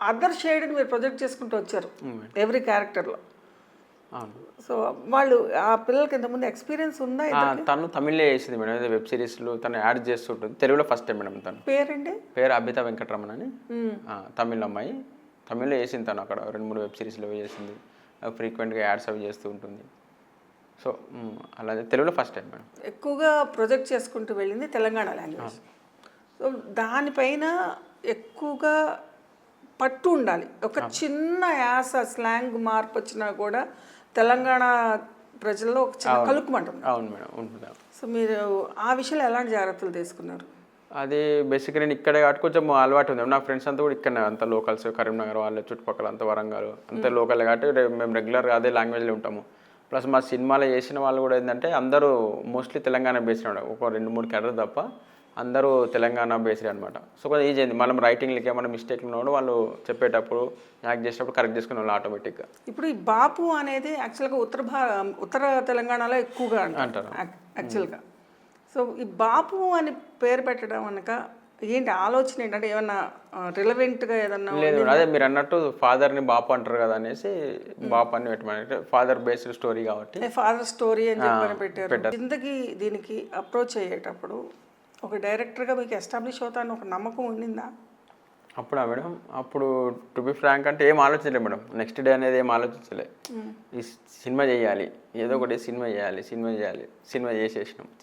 అదర్ షేడ్ని మీరు ప్రొజెక్ట్ చేసుకుంటూ వచ్చారు ఎవ్రీ క్యారెక్టర్లో. అవును. సో వాళ్ళు ఆ పిల్లలకి ఇంతకుముందు ఎక్స్పీరియన్స్ ఉందా? తను తమిళ్లో చేసింది మేడం, ఏదో వెబ్ సిరీస్లో తను యాడ్ చేస్తుంటుంది. తెలుగులో ఫస్ట్ టైం మేడం. తను పేరండి పేరు అభిత వెంకటరమణ అని, తమిళ అమ్మాయి. తమిళ్లో చేసింది తను, అక్కడ 2-3 వెబ్ సిరీస్లో చేసింది. ఫ్రీక్వెంట్గా యాడ్స్ అవి చేస్తూ ఉంటుంది. సో అలాగే తెలుగులో ఫస్ట్ టైం మేడం. ఎక్కువగా ప్రొజెక్ట్ చేసుకుంటూ వెళ్ళింది తెలంగాణ లాంగ్వేజ్. సో దానిపైన ఎక్కువగా పట్టు ఉండాలి. ఒక చిన్న యాస స్లాంగ్ మార్పు వచ్చినా కూడా తెలంగాణ ప్రజల్లో ఒక చిన్న కలుక్కుమంటుంది. అవును మేడం, ఉంటుంది. సో మీరు ఆ విషయంలో ఎలాంటి జాగ్రత్తలు తీసుకున్నారు? అది బేసిక్గా నేను ఇక్కడే కాబట్టి కొంచెం అలవాటు ఉంది. నా ఫ్రెండ్స్ అంతా కూడా ఇక్కడనే, అంత లోకల్స్, కరీంనగర్ వాళ్ళు, చుట్టుపక్కల అంత వరంగల్ అంత లోకల్ కాబట్టి మేము రెగ్యులర్గా అదే లాంగ్వేజ్లో ఉంటాము. ప్లస్ మా సినిమాలో చేసిన వాళ్ళు కూడా ఏంటంటే అందరూ మోస్ట్లీ తెలంగాణ బేస్డ్ ఉన్నాడు. ఒక 2-3 క్యారెక్టర్ తప్ప అందరూ తెలంగాణ బేస్డ్ అనమాట. సో కొంచెం ఈజీ అయింది. మనం రైటింగ్లకి ఏమైనా మిస్టేక్లు ఉన్నప్పుడు వాళ్ళు చెప్పేటప్పుడు యాక్ట్ చేసేటప్పుడు కరెక్ట్ చేసుకునే వాళ్ళు ఆటోమేటిక్గా. ఇప్పుడు ఈ బాపు అనేది యాక్చువల్గా ఉత్తర తెలంగాణలో ఎక్కువగా అంటారు యాక్చువల్గా. సో ఈ బాపు అని పేరు పెట్టడం అనక ఏంటి ఆలోచన ఏంటంటే ఏమన్నా రిలవెంట్గా ఏదన్నా? లేదు, అదే మీరు అన్నట్టు ఫాదర్ని బాపు అంటారు కదా అనేసి బాపు అని పెట్టమని, ఫాదర్ బేస్డ్ స్టోరీ కాబట్టి ఫాదర్ స్టోరీ అని చెప్పని పెట్టారు. జిందగీ దీనికి అప్రోచ్ అయ్యేటప్పుడు ఒక డైరెక్టర్గా మీకు ఎస్టాబ్లిష్ అవుతాను ఒక నమ్మకం ఉండిందా? అప్పుడా మేడం? అప్పుడు టు బి ఫ్రాంక్ అంటే ఏం ఆలోచించలేదు మేడం. నెక్స్ట్ డే అనేది ఏం ఆలోచించలే. ఈ సినిమా చేయాలి, ఏదో ఒకటి సినిమా సినిమా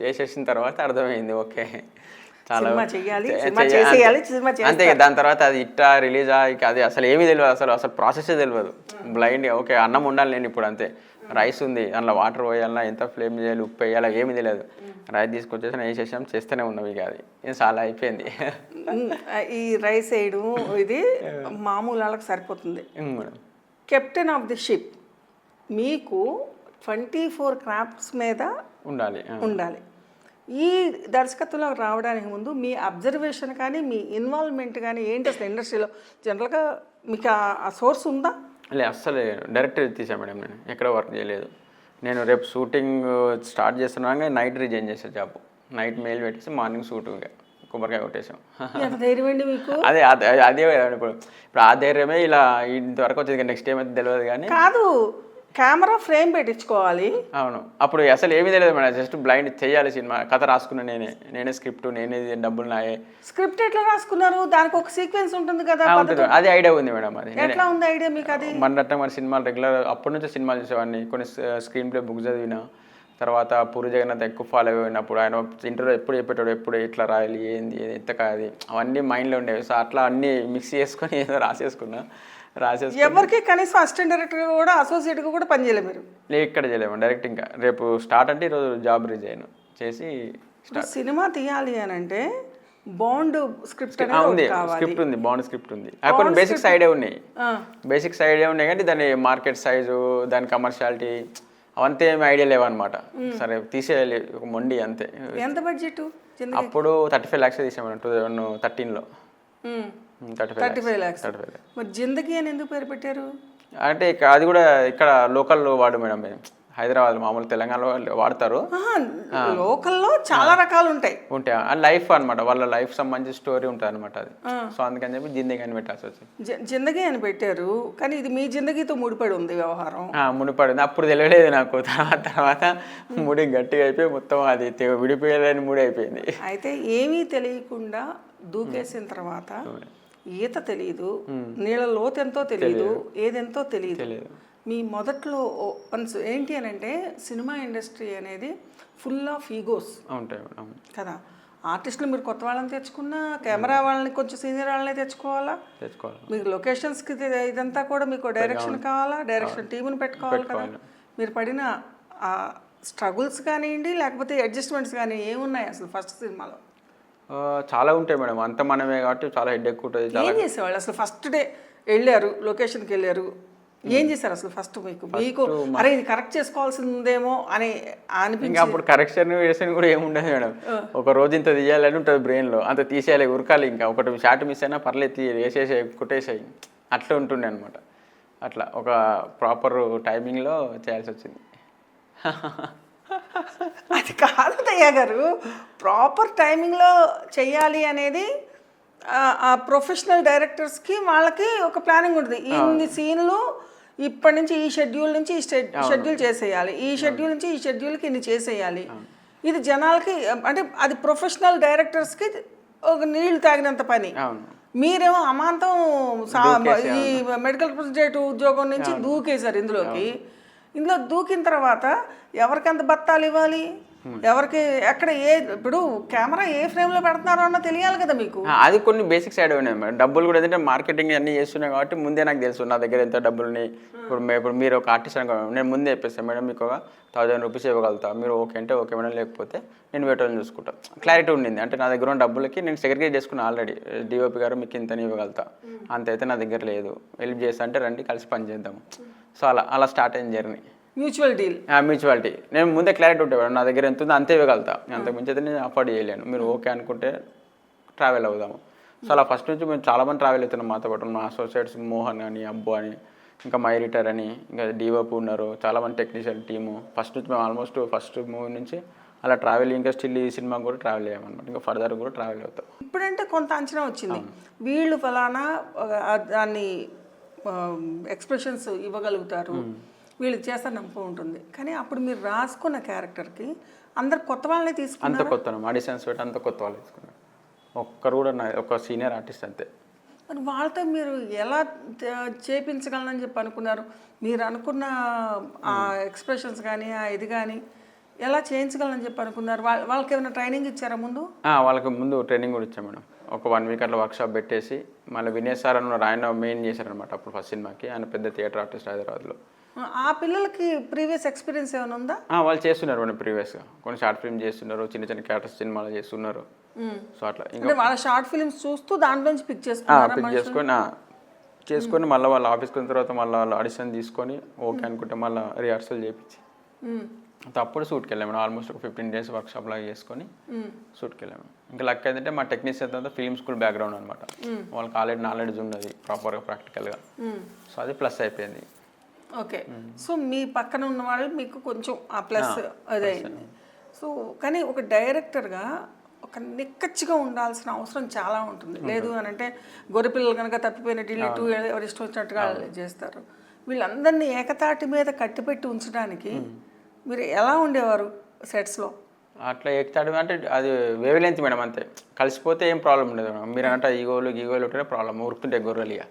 చేసేసిన తర్వాత అర్థమైంది ఓకే చాలా అంతే. దాని తర్వాత అది ఇట్టా రిలీజా ఇక అది అసలు ఏమీ తెలియదు, అసలు ప్రాసెసే తెలియదు. బ్లైండ్గా ఓకే అన్నం ఉండాలి నేను ఇప్పుడు అంతే, రైస్ ఉంది అందులో వాటర్ పోయాలా, ఎంత ఫ్లేమ్ చేయాలి, ఉప్పు వేయాలా ఏమీ తెలియదు. రైస్ తీసుకొచ్చేసి వేసేసాం, చేస్తూనే ఉన్నాం. ఇక అది చాలా అయిపోయింది. ఈ రైస్ వేయడం ఇది మామూలు వాళ్ళకి సరిపోతుంది. కెప్టెన్ ఆఫ్ ది షిప్ మీకు 24 క్రాఫ్ట్స్ మీద ఉండాలి. ఈ దర్శకత్వంలో రావడానికి ముందు మీ అబ్జర్వేషన్ కానీ మీ ఇన్వాల్వ్మెంట్ కానీ ఏంటి అసలు ఇండస్ట్రీలో జనరల్గా మీకు ఆ సోర్స్ ఉందా? లే, అస్సలు డైరెక్ట్ తీసాను మేడం. నేను ఎక్కడ వర్క్ చేయలేదు. నేను రేపు షూటింగ్ స్టార్ట్ చేస్తున్నాగా నైట్ రిజైన్ చేసే జాబ్. నైట్ మెయిల్ పెట్టేసి మార్నింగ్ షూటింగ్ కొబ్బరికాయ కొట్టేసాం. అదే ఇప్పుడు ఆ ధైర్యమే ఇలా ఇంతవరకు వచ్చేది. నెక్స్ట్ ఏమైతే తెలియదు కానీ కాదు, కెమెరా ఫ్రేమ్ పెట్టించుకోవాలి. అవును, అప్పుడు అసలు ఏమీ తెలియదు మేడం. జస్ట్ బ్లైండ్ చేయాలి. సినిమా కథ రాసుకున్నా నేనే స్క్రిప్ట్, నేనే డబ్బులు నాయే. స్క్రిప్ట్ ఎట్లా రాసుకున్నారు? దానికి ఒక సీక్వెన్స్ ఉంటుంది కదా. అది ఐడియా ఉంది మేడం. అది ఎట్లా ఉంది ఐడియా మీకు? అది మన సినిమాలు రెగ్యులర్ అప్పటి నుంచి సినిమాలు చూసేవాడిని. కొన్ని స్క్రీన్ ప్లే బుక్ చదివిన తర్వాత పూరి జగన్నాథ్ ఎక్కువ ఫాలో అయినప్పుడు ఆయన ఇంటర్వ్యూ ఎప్పుడు చెప్పేటాడు, ఎప్పుడు ఇట్లా రాయాలి, ఏంది ఎంత కాదు, అవన్నీ మైండ్లో ఉండేవి. సో అట్లా అన్నీ మిక్స్ చేసుకొని ఏదో రాసేసుకున్నా. ఎవరికి కనీసం అసిస్టెంట్ డైరెక్టర్ కూడా అసోసియేట్గా కూడా పనిచేయలేదు మీరు? ఇక్కడ చేయలేము డైరెక్ట్. ఇంకా రేపు స్టార్ట్ అంటే ఈరోజు జాబ్ రిజైన్ చేసి సినిమా తీయాలి అని అంటే బాండ్ స్క్రిప్ట్ ఉంది. స్క్రిప్ట్ ఉంది, బాండ్ స్క్రిప్ట్ ఉంది. కొన్ని బేసిక్స్ ఐడియా ఉన్నాయి కానీ దాని మార్కెట్ సైజు, దాని కమర్షియాలిటీ అవంతా ఏమి ఐడియా లేవన్నమాట. సరే తీసేయాలి ఒక మొండి అంతే. ఎంత బడ్జెట్? అప్పుడు 35 lakhs తీసాం 2013లో. 35 lakhs. మరి జిందగీ అని ఎందుకు పేరు పెట్టారు? అంటే అది కూడా ఇక్కడ లోకల్ వాడు మేడం. హైదరాబాద్ మామూలు తెలంగాణలో వాడతారు. లోకల్లో చాలా రకాలు ఉంటాయి. లైఫ్ అనమాట, వాళ్ళ లైఫ్ సంబంధించి స్టోరీ ఉంటుంది అనమాట అది. సో అందుకని చెప్పి జిందగీ అని పెట్టాల్సి వచ్చింది. జిందగీ అని పెట్టారు కానీ ఇది మీ జిందగీతో ముడిపడి ఉంది వ్యవహారం. ముడిపడింది. అప్పుడు తెలియలేదు నాకు. తర్వాత ముడి గట్టిగా అయిపోయి మొత్తం అది విడిపోయేదని ముడి అయిపోయింది. అయితే ఏమీ తెలియకుండా దూకేసిన తర్వాత ఈత తెలియదు, నీళ్ళ లోతెంతో తెలియదు, ఏదెంతో తెలియదు. మీ మొదట్లో ఏంటి అని అంటే సినిమా ఇండస్ట్రీ అనేది ఫుల్ ఆఫ్ ఈగోస్ ఉంటాయి కదా. ఆర్టిస్టులు మీరు కొత్త వాళ్ళని తెచ్చుకున్నా, కెమెరా వాళ్ళని కొంచెం సీనియర్ వాళ్ళని తెచ్చుకోవాలా, మీకు లొకేషన్స్కి ఇదంతా కూడా మీకు డైరెక్షన్ కావాలా, డైరెక్షన్ టీముని పెట్టుకోవాలి కదా. మీరు పడిన ఆ స్ట్రగుల్స్ కానివ్వండి లేకపోతే అడ్జస్ట్మెంట్స్ కానీ ఏమున్నాయి అసలు ఫస్ట్ సినిమాలో? చాలా ఉంటాయి మేడం. అంత మనమే కాబట్టి చాలా హెడ్ ఎక్కువ ఉంటుంది. ఏం చేసేవాళ్ళు అసలు? ఫస్ట్ డే వెళ్ళారు, లొకేషన్కి వెళ్ళారు, ఏం చేశారు అసలు ఫస్ట్ మీకు అరే ఇది కరెక్ట్ చేసుకోవాల్సిందేమో అని అనిపించి ఇంకా అప్పుడు కరెక్షన్ వేసిన కూడా ఏముండదు మేడం. ఒక రోజు ఇంత తీయాలని ఉంటుంది బ్రెయిన్లో, అంత తీసేయాలి, ఉరకాలి. ఇంకా ఒకటి షార్ట్ మిస్ అయినా పర్లేదు, వేసేసాయి, కుట్టేసాయి, అట్లా ఉంటుండే అనమాట. అట్లా ఒక ప్రాపర్ టైమింగ్లో చేయాల్సి వచ్చింది. అది కాదు దయ్య గారు, ప్రాపర్ టైమింగ్లో చెయ్యాలి అనేది ఆ ప్రొఫెషనల్ డైరెక్టర్స్కి వాళ్ళకి ఒక ప్లానింగ్ ఉంటుంది. ఇన్ని సీన్లు ఇప్పటి నుంచి ఈ షెడ్యూల్ నుంచి ఈ షెడ్యూల్ చేసేయాలి, ఈ షెడ్యూల్ నుంచి ఈ షెడ్యూల్కి ఇన్ని చేసేయాలి. ఇది జనాలకి అంటే అది ప్రొఫెషనల్ డైరెక్టర్స్కి ఒక నీళ్లు తాగినంత పని. మీరేమో అమాంతం ఈ మెడికల్ రిప్రజెంటేటివ్ ఉద్యోగం నుంచి దూకేశారు ఇందులో దూకిన తర్వాత ఎవరికి ఎంత బత్తాలు ఇవ్వాలి, ఎవరికి ఎక్కడ ఇప్పుడు కెమెరా ఏ ఫ్రేమ్లో పెడుతున్నారో అన్న తెలియాలి కదా మీకు. అది కొన్ని బేసిక్ సైడ్ ఉన్నాయి మేడం. డబ్బులు కూడా ఏంటంటే మార్కెటింగ్ అన్నీ చేస్తున్నాయి కాబట్టి ముందే నాకు తెలుసు నా దగ్గర ఎంత డబ్బులుని. ఇప్పుడు మీరు ఒక ఆర్టిస్ట్ అనుకో, నేను ముందే చెప్పేస్తాను మేడం మీకు ఒక 1000 రూపీస్ ఇవ్వగలుగుతా, మీరు ఓకే అంటే ఓకే మేడం, లేకపోతే నేను వేటోని చూసుకుంటా. క్లారిటీ ఉండింది అంటే నా దగ్గర ఉన్న డబ్బులకి నేను సెగ్రిగేట్ చేసుకున్నాను ఆల్రెడీ. డిఓపి గారు మీకు ఇంతని ఇవ్వగలుగుతా, అంతైతే నా దగ్గర లేదు, హెల్ప్ చేస్తా అంటే రండి కలిసి పని చేద్దాము. సో అలా స్టార్ట్ అయింది జర్నీ. మ్యూచువాలిటీ నేను ముందే క్లారిటీ ఉంటే నా దగ్గర ఎంత ఉందో అంతే ఇవ్వగలుగుతా, అంతకు మించి అయితే నేను అఫోర్డ్ చేయలేను, మీరు ఓకే అనుకుంటే ట్రావెల్ అవుదాము. సో అలా ఫస్ట్ నుంచి మేము చాలామంది ట్రావెల్ అవుతున్నాం మాతో పాటు. మా అసోసియేట్స్ మోహన్ అని, అబ్బు అని, ఇంకా మై రిటర్ అని, ఇంకా డిఓపి ఉన్నారు, చాలామంది టెక్నీషియన్ టీము. ఫస్ట్ నుంచి మేము ఆల్మోస్ట్ ఫస్ట్ మూవీ నుంచి అలా ట్రావెల్, ఇంకా స్టిల్ ఈ సినిమాకి కూడా ట్రావెల్ అయ్యామన్నమాట. ఇంకా ఫర్దర్ కూడా ట్రావెల్ అవుతాం. ఇప్పుడంటే కొంత అంచనా వచ్చింది, వీళ్ళు ఫలానా దాన్ని ఎక్స్ప్రెషన్స్ ఇవ్వగలుగుతారు, వీళ్ళకి చేస్తా నమ్మకం ఉంటుంది. కానీ అప్పుడు మీరు రాసుకున్న క్యారెక్టర్కి అందరు కొత్త వాళ్ళనే తీసుకున్నారు. అంత కొత్త ఆడిషన్స్ పెట్టి అంత కొత్త వాళ్ళు తీసుకున్నారు. ఒక్కరు కూడా ఒక సీనియర్ ఆర్టిస్ట్ అంతే. మరి వాళ్ళతో మీరు ఎలా చేయించగలనని చెప్పి అనుకున్నారు? మీరు అనుకున్న ఆ ఎక్స్ప్రెషన్స్ కానీ ఆ ఇది కానీ ఎలా చేయించగలనని చెప్పి అనుకున్నారు? వాళ్ళకి ఏమైనా ట్రైనింగ్ ఇచ్చారా ముందు? వాళ్ళకి ముందు ట్రైనింగ్ కూడా ఇచ్చాం మేడం. ఒక 1 వీక్ అట్లా వర్క్షాప్ పెట్టేసి, మళ్ళీ వినేష్ సార్ అని ఆయన మెయిన్ చేశారనమాట అప్పుడు ఫస్ట్ సినిమాకి. ఆయన పెద్ద థియేటర్ ఆర్టిస్ట్ హైదరాబాద్లో. ఆ పిల్లలకి ప్రీవియస్ ఎక్స్పీరియన్స్ ఏమైనా ఉందా? వాళ్ళు చేస్తున్నారు మేడం ప్రీవియస్గా, కొన్ని షార్ట్ ఫిల్మ్ చేస్తున్నారు, చిన్న చిన్న క్యారెక్టర్స్ సినిమాలు చేస్తున్నారు. సో అట్లా ఇంకా వాళ్ళ షార్ట్ ఫిల్మ్స్ చూస్తూ దాంట్లోంచి పిక్ చేసుకొని మళ్ళీ వాళ్ళ ఆఫీస్కి వచ్చిన తర్వాత మళ్ళీ వాళ్ళు ఆడిషన్ తీసుకొని ఓకే అనుకుంటే మళ్ళీ రిహార్సల్ చేయించి అప్పుడు షూట్కి వెళ్ళాము. ఆల్మోస్ట్ ఒక 15 days వర్క్షాప్ లాగా చేసుకొని షూట్కి వెళ్ళాము. ఇంకా లక్ ఏంటంటే మా టెక్నీషియన్ అంతా ఫిల్మ్ స్కూల్ బ్యాక్గ్రౌండ్ అనమాట. వాళ్ళకి ఆల్రెడీ నాలెడ్జ్ ఉన్నది ప్రాపర్గా ప్రాక్టికల్గా. సో అది ప్లస్ అయిపోయింది. ఓకే, సో మీ పక్కన ఉన్న వాళ్ళు మీకు కొంచెం ఆ ప్లస్ అదే. సో కానీ ఒక డైరెక్టర్గా ఒక నిక్కచ్చిగా ఉండాల్సిన అవసరం చాలా ఉంటుంది. లేదు అని అంటే గొర్రెపిల్లలు కనుక తప్పిపోయినట్టు ఇల్లు ఎవరు ఇష్టం వచ్చినట్టుగా చేస్తారు. వీళ్ళందరినీ ఏకతాటి మీద కట్టిపెట్టి ఉంచడానికి మీరు ఎలా ఉండేవారు సెట్స్లో? అట్లా ఎక్కుతాడు అంటే అది వేవలెంత్ మేడం, అంతే. కలిసిపోతే ఏం ప్రాబ్లం ఉండదు మేడం. మీరు అంటే ఈగోలు ఉంటేనే ప్రాబ్లం, ఉరుకుతుంటే గొర్రెలు. ఇక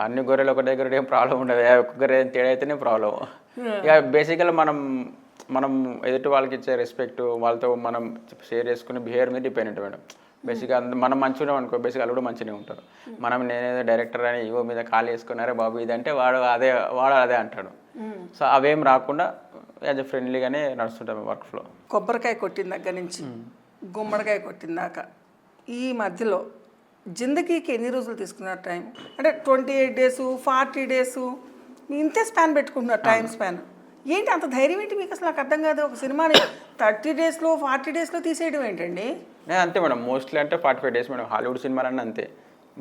అన్ని గొర్రెలు ఒక దగ్గర ఏం ప్రాబ్లం ఉండదు, ఒక్కొక్కరు తేడా అయితేనే ప్రాబ్లం. ఇక బేసికల్గా మనం ఎదుటి వాళ్ళకి ఇచ్చే రెస్పెక్ట్, వాళ్ళతో మనం షేర్ చేసుకునే బిహేవియర్ మీద డిపెండ్ ఉంటుంది మేడం. బేసిక్గా మనం మంచిగా అనుకో, బేసిక్గా వాళ్ళు కూడా మంచిగానే ఉంటారు. మనం నేనేదో డైరెక్టర్ అని ఈగో మీద కాల్ వేసుకున్నారే బాబు ఇదంటే వాడు అదే అంటాడు. సో అవేం రాకుండా యాజ్ ఎ ఫ్రెండ్లీగానే నడుస్తుంటాం వర్క్ ఫ్లో. కొబ్బరికాయ కొట్టిన దగ్గర నుంచి గుమ్మడికాయ కొట్టిన దాకా ఈ మధ్యలో జిందగీకి ఎన్ని రోజులు తీసుకున్నారు టైం? అంటే 28 days 40 days ఇంతే స్పాన్ పెట్టుకుంటున్నారు టైం స్పాన్. ఏంటి అంత ధైర్యం ఏంటి మీకు? అసలు నాకు అర్థం కాదు. ఒక సినిమాని 30 days 40 days తీసేయడం ఏంటండి? అంతే మేడం, మోస్ట్లీ అంటే 45 days మేడం. హాలీవుడ్ సినిమాలన్నీ అంతే.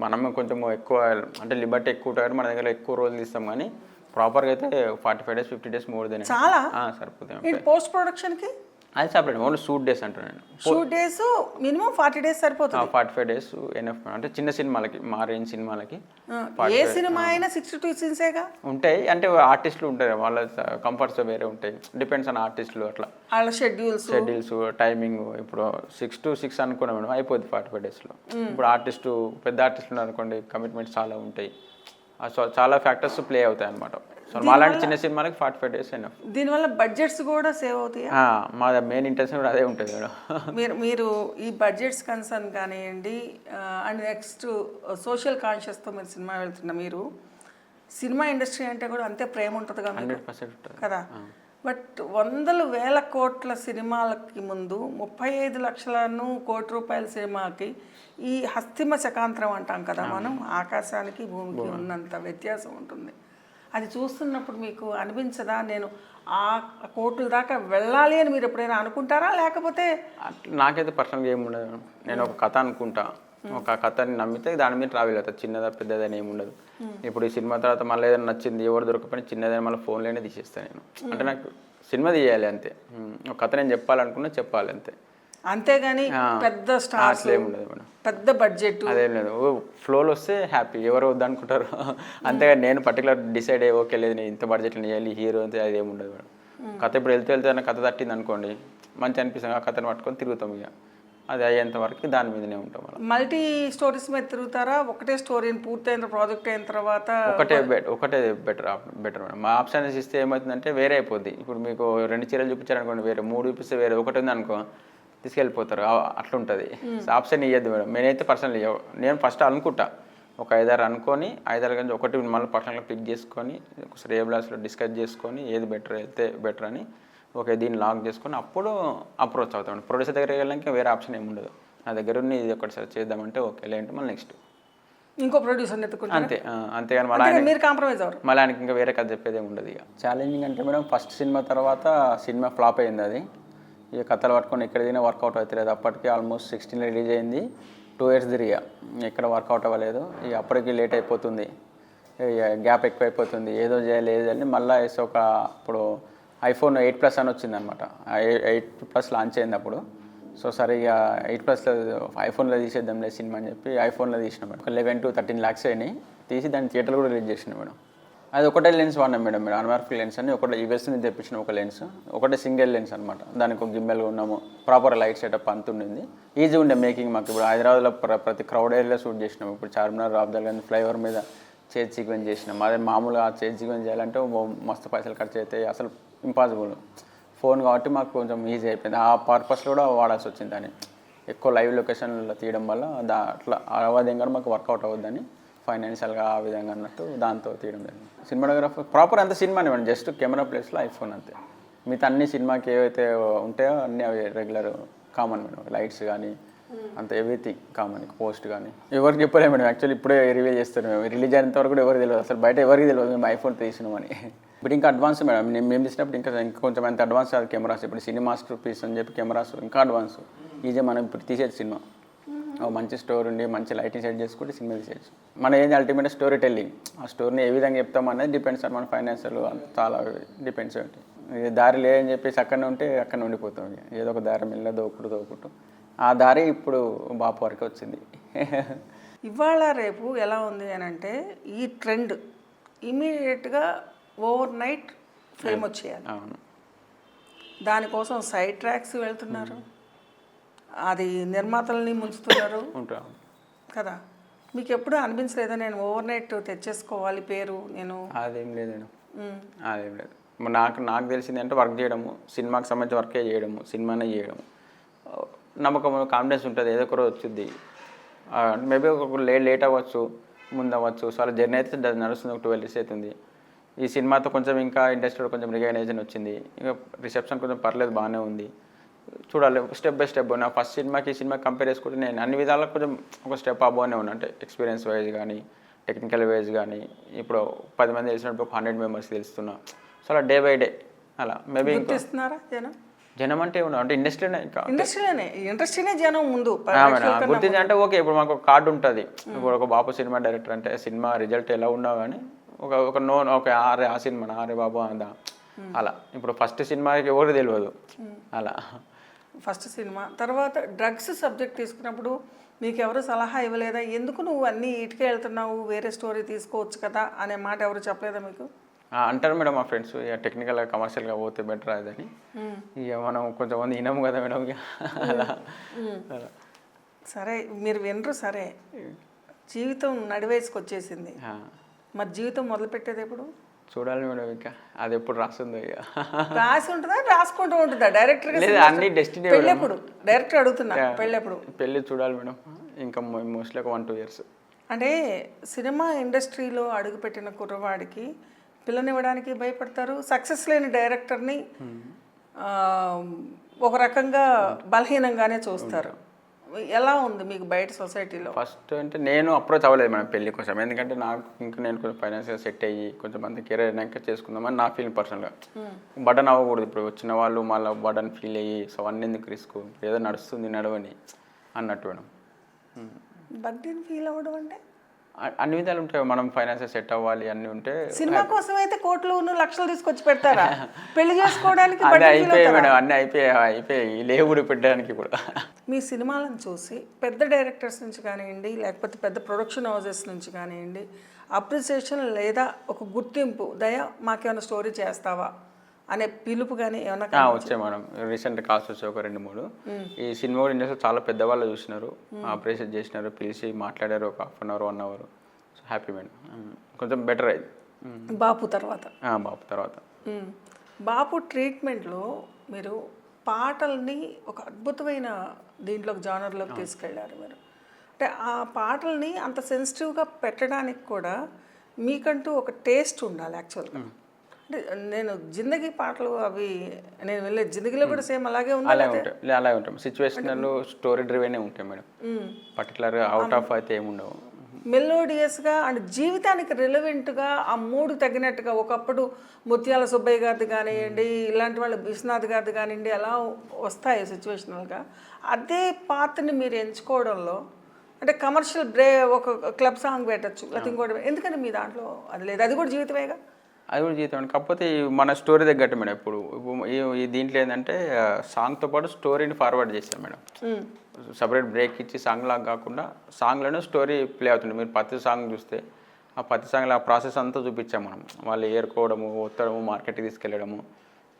మనం కొంచెం ఎక్కువ అంటే లిబర్టీ ఎక్కువ ఉంటుంది, మన దగ్గర ఎక్కువ రోజులు తీస్తాం. కానీ ప్రాపర్గా అయితే 45 days 50 days మోర్ దెన్ చాలా సరిపోతాయి. పోస్ట్ ప్రొడక్షన్కి అది సపరేట్, ఓన్లీ షూట్ డేస్ అంటాను. షూట్ డేస్ మినిమం 40 days సరిపోతుంది. 45 days ఎనఫ్ అంటే చిన్న సినిమాలకి, మా రేంజ్ సినిమాలకి. ఏ సినిమా అయినా 62 scenesగా ఉంటాయి. అంటే ఆర్టిస్టులు ఉంటాయి, వాళ్ళ కంఫర్ట్స్ వేరే ఉంటాయి, డిపెండ్స్ ఆన్ ఆర్టిస్టులు. అట్లా వాళ్ళ షెడ్యూల్స్ టైమింగ్. ఇప్పుడు 6 to 6 అనుకున్నాం మేడం, అయిపోద్ది 45 daysలో. ఇప్పుడు ఆర్టిస్టు పెద్ద ఆర్టిస్టులు అనుకోండి, కమిట్మెంట్స్ చాలా ఉంటాయి, సో చాలా ఫ్యాక్టర్స్ ప్లే అవుతాయి అనమాట. సో మాలాంటి చిన్న సినిమాలకి 45 days ఎనఫ్. దీనివల్ల బడ్జెట్స్ కూడా సేవ్ అవుతాయి. మా మెయిన్ ఇంటెన్షన్ కూడా అదే ఉంటుంది మేడం. మీరు ఈ బడ్జెట్స్ కన్సర్న్ కానివ్వండి, అండ్ నెక్స్ట్ సోషల్ కాన్షియస్తో మీరు సినిమా వెళ్తున్న మీరు, సినిమా ఇండస్ట్రీ అంటే కూడా అంతే ప్రేమ ఉంటుంది కదా 100% కదా. బట్ 100,000 కోట్ల సినిమాలకి ముందు 35 లక్షలను కోటి రూపాయల సినిమాకి ఈ హస్తిమ శకాంతరం అంటాం కదా మనం, ఆకాశానికి భూమికి ఉన్నంత వ్యత్యాసం ఉంటుంది. అది చూస్తున్నప్పుడు మీకు అనిపించదా నేను ఆ కోట్ల దాకా వెళ్ళాలి అని మీరు ఎప్పుడైనా అనుకుంటారా, లేకపోతే నాకైతే పర్సనల్గా ఏమి ఉండదు మేడం. నేను ఒక కథ అనుకుంటా, ఒక కథని నమ్మితే దాని మీద ట్రావెల్ అవుతుంది. చిన్నదా పెద్దదని ఏమి ఉండదు. ఇప్పుడు ఈ సినిమా తర్వాత మళ్ళీ ఏదైనా నచ్చింది, ఎవరు దొరకపోయినా చిన్నదని మళ్ళీ ఫోన్లోనే తీసేస్తాను నేను. అంటే నాకు సినిమా తీయాలి అంతే. ఒక కథ నేను చెప్పాలనుకున్నా చెప్పాలి అంతే. అంతేగాని పెద్ద స్టార్స్ అట్లేం ఉండదు మేడం. పెద్ద బడ్జెట్ అదేం లేదు, ఫ్లోలో వస్తే హ్యాపీ, ఎవరు వద్దనుకుంటారు. అంతేగాని నేను పర్టికులర్ డిసైడ్ అయ్యి ఓకే లేదు నేను ఇంత బడ్జెట్లో చేయాలి హీరో అంతే అది ఏమి ఉండదు మేడం. కథ ఇప్పుడు వెళ్తే కథ తట్టింది అనుకోండి, మంచి అనిపిస్తుంది, ఆ కథను పట్టుకొని తిరుగుతాం. ఇక అది అయ్యేంత వరకు దాని మీదనే ఉంటాం మనం. మల్టీ స్టోరీస్ మీద తిరుగుతారా, ఒకటే స్టోరీని పూర్తయిన ప్రాజెక్ట్ అయిన తర్వాత ఒకటే బెటర్ మేడం. మా ఆప్షన్స్ ఇస్తే ఏమవుతుందంటే వేరే అయిపోద్ది. ఇప్పుడు మీకు 2 చీరలు చూపించారనుకోండి, వేరే 3 చూపిస్తే వేరే, ఒకటి ఉంది అనుకో తీసుకెళ్ళిపోతారు, అట్లుంటుంది. ఆప్షన్ ఇవ్వద్దు మేడం. నేనైతే పర్సనల్ నేను ఫస్ట్ అనుకుంటా, ఒక 5-6 అనుకొని 5-6 కానీ ఒకటి మళ్ళీ పర్సనల్గా పిక్ చేసుకొని ఒకసారి ఏ బ్లాస్లో డిస్కస్ చేసుకొని ఏది బెటర్ వెళ్తే బెటర్ అని ఓకే దీన్ని లాక్ చేసుకొని అప్పుడు అప్రోచ్ అవుతాం. ప్రొడ్యూసర్ దగ్గరికి వెళ్ళాక వేరే ఆప్షన్ ఏమి ఉండదు. నా దగ్గర ఉన్న ఇది ఒకటిసారి చేద్దామంటే ఓకే, లేదంటే మళ్ళీ నెక్స్ట్ ఇంకో ప్రొడ్యూసర్ ఎత్తుకుంటారు అంతే. అంతేగాని మళ్ళీ మీరు కాంప్రమైజ్ అవ్వరు. మళ్ళీ ఆయనకి ఇంకా వేరే కథ చెప్పేది ఏమి ఉండదు. ఇక ఛాలెంజింగ్ అంటే మేడం ఫస్ట్ సినిమా తర్వాత సినిమా ఫ్లాప్ అయింది. అది ఇక కథలు పట్టుకొని ఎక్కడ తినా వర్కౌట్ అవుతలేదు. అప్పటికి ఆల్మోస్ట్ 16 రిలీజ్ అయింది, 2 years తిరిగా ఎక్కడ వర్కౌట్ అవ్వలేదు. ఇక అప్పటికి లేట్ అయిపోతుంది, గ్యాప్ ఎక్కువైపోతుంది, ఏదో చేయాలి మళ్ళీ ఒక ఇప్పుడు iPhone 8+ అని వచ్చిందనమాట. 8+ లాంచ్ అయింది అప్పుడు. సో సరే ఇక 8+ ఐఫోన్లో తీసేద్దాంలే సినిమా అని చెప్పి ఐఫోన్లో తీసినాం మేడం. ఒక 11 to 13 lakhs అయినాయి. తీసి దాన్ని థియేటర్లో కూడా రిలీజ్ చేసినాం మేడం. అది ఒకటే లెన్స్ వాడినాం మేడం. అన్మార్క్ లెన్స్ అని ఒకటే యూఎస్ నుంచి తెప్పించిన ఒక లెన్స్, ఒకటే సింగిల్ లెన్స్ అనమాట. దానికి ఒక గిమ్మెల్ ఉన్నాము, ప్రాపర్ లైట్ సెటప్ అంత ఉండింది. ఈజీ ఉండే మేకింగ్ మాకు. ఇప్పుడు హైదరాబాద్లో ప్రతి క్రౌడ్ ఏరియాలో షూట్ చేసినాము. ఇప్పుడు చార్మినార్, రాబ్దాల్గంజ్ ఫ్లైఓవర్ మీద చేజ్ సీక్వెన్స్ చేసినాం. అదే మామూలుగా చేజ్ సీక్వెన్స్ చేయాలంటే మస్తు పైసలు ఖర్చు అవుతాయి, అసలు ఇంపాసిబుల్. ఫోన్ కాబట్టి మాకు కొంచెం ఈజీ అయిపోయింది. ఆ పర్పస్లో కూడా వాడాల్సి వచ్చింది. దాన్ని ఎక్కువ లైవ్ లొకేషన్లో తీయడం వల్ల అట్లా ఆ విధంగా మాకు వర్కౌట్ అవ్వద్దని ఫైనాన్షియల్గా ఆ విధంగా అన్నట్టు దాంతో తీయడం జరిగింది. సినిమాటోగ్రఫర్ ప్రాపర్ అంత సినిమానే మేడం, జస్ట్ కెమెరా ప్లేస్లో ఐఫోన్ అంతే. మిగతా అన్ని సినిమాకి ఏవైతే ఉంటాయో అన్నీ అవి రెగ్యులర్ కామన్ మేడం. లైట్స్ కానీ అంత ఎవ్రీథింగ్ కామన్. పోస్ట్ కానీ ఎవరికి చెప్పలేము మేడం. యాక్చువల్లీ ఇప్పుడే రివీల్ చేస్తారు. మేము రిలీజ్ అయినంత వరకు కూడా ఎవరికి తెలియదు, అసలు బయట ఎవరికి తెలియదు మేము ఐఫోన్ తీసినామని. ఇప్పుడు ఇంకా అడ్వాన్స్ మేడం. మేము తీసినప్పుడు ఇంకా కొంచెం అంత అడ్వాన్స్ అది కెమెరాస్. ఇప్పుడు సినిమాస్టర్ పీస్ అని చెప్పి కెమెరాస్ ఇంకా అడ్వాన్స్. ఈజీ మనం ఇప్పుడు తీసేది సినిమా మంచి స్టోర్ ఉండి మంచి లైటింగ్ సెట్ చేసుకుంటే సినిమా తీసేయచ్చు. మన ఏంది అల్టిమేట్ స్టోరీ టెల్లింగ్. ఆ స్టోరీని ఏ విధంగా చెప్తాం అనేది డిపెండ్స్ ఆన్ మన ఫైనాన్షియల్ చాలా డిపెండ్స్ ఏంటి. ఇది దారి లేదని చెప్పేసి అక్కడనే ఉంటే అక్కడ ఉండిపోతాం. ఏదో ఒక దారి మెల్ల దోకుడు ఆ దారి ఇప్పుడు బాపు వరకు వచ్చింది. ఇవాళ రేపు ఎలా ఉంది అని అంటే ఈ ట్రెండ్ ఇమీడియట్గా ఓవర్ నైట్ ఫేమ్ వచ్చేయాలి. అవును, దానికోసం సైడ్ ట్రాక్స్ వెళ్తున్నారు, అది నిర్మాతల్ని ముంచుతున్నారు కదా. మీకు ఎప్పుడు అనిపించలేదా నేను ఓవర్ నైట్ తెచ్చేసుకోవాలి పేరు? నేను అదేం లేదండి, అదేం లేదు. నాకు తెలిసింది అంటే వర్క్ చేయడము, సినిమాకి సంబంధించి వర్కే చేయడము, సినిమానే చేయడము, నమ్మకం కాన్ఫిడెన్స్ ఉంటుంది. ఏదో ఒక రోజు వచ్చింది. మేబీ ఒక లేట్ అవ్వచ్చు, ముందు అవ్వచ్చు. సో అలా జర్నీ అయితే నడుస్తుంది. ఒక 12 years అవుతుంది. ఈ సినిమాతో కొంచెం ఇంకా ఇండస్ట్రీలో కొంచెం రికగ్నైజేషన్ వచ్చింది. ఇంకా రిసెప్షన్ కొంచెం పర్లేదు, బాగానే ఉంది. చూడాలి స్టెప్ బై స్టెప్. నా ఫస్ట్ సినిమాకి ఈ సినిమాకి కంపేర్ చేసుకుంటే నేను అన్ని విధాలకు కొంచెం ఒక స్టెప్ అబోనే ఉన్నా. అంటే ఎక్స్పీరియన్స్ వైజ్ కానీ, టెక్నికల్ వైజ్ కానీ. ఇప్పుడు 10 మంది తెలిసినప్పుడు ఒక 100 members తెలుస్తున్నా. సో అలా డే బై డే అలా మేబీ గుర్తిస్తున్నారా జనం అంటే ఏమన్నా అంటే ఇండస్ట్రీనే జనం ముందు గుర్తించి అంటే ఓకే. ఇప్పుడు మాకు ఒక కార్డు ఉంటుంది. ఇప్పుడు ఒక బాపు సినిమా డైరెక్టర్ అంటే సినిమా రిజల్ట్ ఎలా ఉన్నా కానీ ఒక నోన్ ఓకే ఆ సినిమా ఆరే బాబు అందా అలా. ఇప్పుడు ఫస్ట్ సినిమాకి ఎవరు తెలియదు అలా. ఫస్ట్ సినిమా తర్వాత డ్రగ్స్ సబ్జెక్ట్ తీసుకున్నప్పుడు మీకు ఎవరు సలహా ఇవ్వలేదా? ఎందుకు నువ్వు అన్నీ ఇటుకే వెళ్తున్నావు, వేరే స్టోరీ తీసుకోవచ్చు కదా అనే మాట ఎవరు చెప్పలేదా మీకు? అంటారు మేడం మా ఫ్రెండ్స్, ఇక టెక్నికల్గా కమర్షియల్గా పోతే బెటర్ అదని. ఇక మనం కొంచెంమంది వినము కదా మేడం. ఇక అలా అలా సరే మీరు వినరు. సరే జీవితం నడివయసుకు వచ్చేసింది, మరి జీవితం మొదలుపెట్టేది ఎప్పుడు? చూడాలి మేడం. ఇంకా అది ఎప్పుడు రాస్తుందో. ఇక రాసి ఉంటుందా, రాసుకుంటూ ఉంటుందా? డైరెక్టర్ లేదు, అన్ని డెస్టినీ. పెళ్ళెప్పుడు? డైరెక్టర్ అడుగుతున్నా, పెళ్ళెప్పుడు? పెళ్ళి చూడాలి మేడం. ఇంకా మోస్ట్లీ ఒక 1-2 years. అంటే సినిమా ఇండస్ట్రీలో అడుగుపెట్టిన కుర్రవాడికి పిల్లనివ్వడానికి భయపడతారు. సక్సెస్ లేని డైరెక్టర్ని ఒక రకంగా బలహీనంగానే చూస్తారు. ఎలా ఉంది మీకు బయట సొసైటీలో? ఫస్ట్ అంటే నేను అప్రోచ్ అవ్వలేదు మేడం పెళ్లి కోసం, ఎందుకంటే నాకు ఇంకా నేను కొంచెం ఫైనాన్షియల్ సెట్ అయ్యి కొంచెం మంది కెరీర్ అయినాక చేసుకుందామని నా ఫీలింగ్ పర్సనల్గా. బటన్ అవ్వకూడదు, ఇప్పుడు వచ్చిన వాళ్ళు మళ్ళీ బటన్ ఫీల్ అయ్యి సో అన్నీ ఎందుకు రిస్క్, ఏదో నడుస్తుంది నడవని అన్నట్టు మేడం. బర్త్డేని ఫీల్ అవ్వడం అంటే అన్ని విధాలు ఉంటాయి, మనం ఫైనాన్షియల్ సెట్ అవ్వాలి అన్నీ ఉంటే. సినిమా కోసం అయితే కోట్లు లక్షలు తీసుకొచ్చి పెడతారా? పెళ్లి చేసుకోవడానికి అదే అయిపోయాయి మేడం, అన్నీ అయిపోయాయి లేవుడు పెట్టడానికి కూడా. మీ సినిమాలను చూసి పెద్ద డైరెక్టర్స్ నుంచి కానివ్వండి, లేకపోతే పెద్ద ప్రొడక్షన్ హౌసెస్ నుంచి కానివ్వండి, అప్రిసియేషన్ లేదా ఒక గుర్తింపు, దయ మాకేమైనా స్టోరీ చేస్తావా అనే పిలుపు కానీ ఏమన్నా వచ్చాయి మేడం. రీసెంట్ కాల్స్ వచ్చాయి ఒక 2-3. ఈ సినిమా కూడా ఇండస్ట్రీ చాలా పెద్దవాళ్ళు చూసినారు, అప్రిషియేట్ చేసినారు, పిలిచి మాట్లాడారు ఒక 1/2 hour 1 hour. So happy madam, కొంచెం బెటర్ అయింది. బాపు తర్వాత బాపు ట్రీట్మెంట్లో మీరు పాటల్ని ఒక అద్భుతమైన దీంట్లోకి జానర్లోకి తీసుకెళ్ళారు మీరు. అంటే ఆ పాటల్ని అంత సెన్సిటివ్గా పెట్టడానికి కూడా మీకంటూ ఒక టేస్ట్ ఉండాలి యాక్చువల్గా. అంటే నేను జిందగీ పాటలు అవి నేను వెళ్ళే జిందగీలో కూడా సేమ్ అలాగే ఉంది. అలాగే ఉంటాం, సిచ్యువేషనల్ స్టోరీ డ్రివెనే ఉంటాయి మేడం, పర్టికులర్ అవుట్ ఆఫ్ అయితే ఏముండవు. మెలోడియస్గా అండ్ జీవితానికి రిలవెంట్గా ఆ మూడు తగినట్టుగా. ఒకప్పుడు ముత్యాల సుబ్బయ్య గారిది కానివ్వండి, ఇలాంటి వాళ్ళు విశ్వనాథ్ గారిది కానివ్వండి, అలా వస్తాయి సిచ్యువేషనల్గా. అదే పాత్రని మీరు ఎంచుకోవడంలో అంటే కమర్షియల్ ఒక క్లబ్ సాంగ్ పెట్టచ్చు, లేకపోతే ఇంకోటి, ఎందుకంటే మీ దాంట్లో అది లేదు, అది కూడా జీవితమేగా. అది కూడా జీవితం అండి, కాకపోతే మన స్టోరీ తగ్గట్టు మేడం. ఇప్పుడు ఈ దీంట్లో ఏంటంటే సాంగ్తో పాటు స్టోరీని ఫార్వర్డ్ చేస్తాం మేడం. సపరేట్ బ్రేక్ ఇచ్చి సాంగ్ లాగా కాకుండా సాంగ్లోనే స్టోరీ ప్లే అవుతుంది. మీరు ప్రతి సాంగ్ చూస్తే ఆ ప్రతి సాంగ్లో ఆ ప్రాసెస్ అంతా చూపించాం మనం. వాళ్ళు ఏరుకోవడము, ఒత్తడము, మార్కెట్కి తీసుకెళ్ళడము.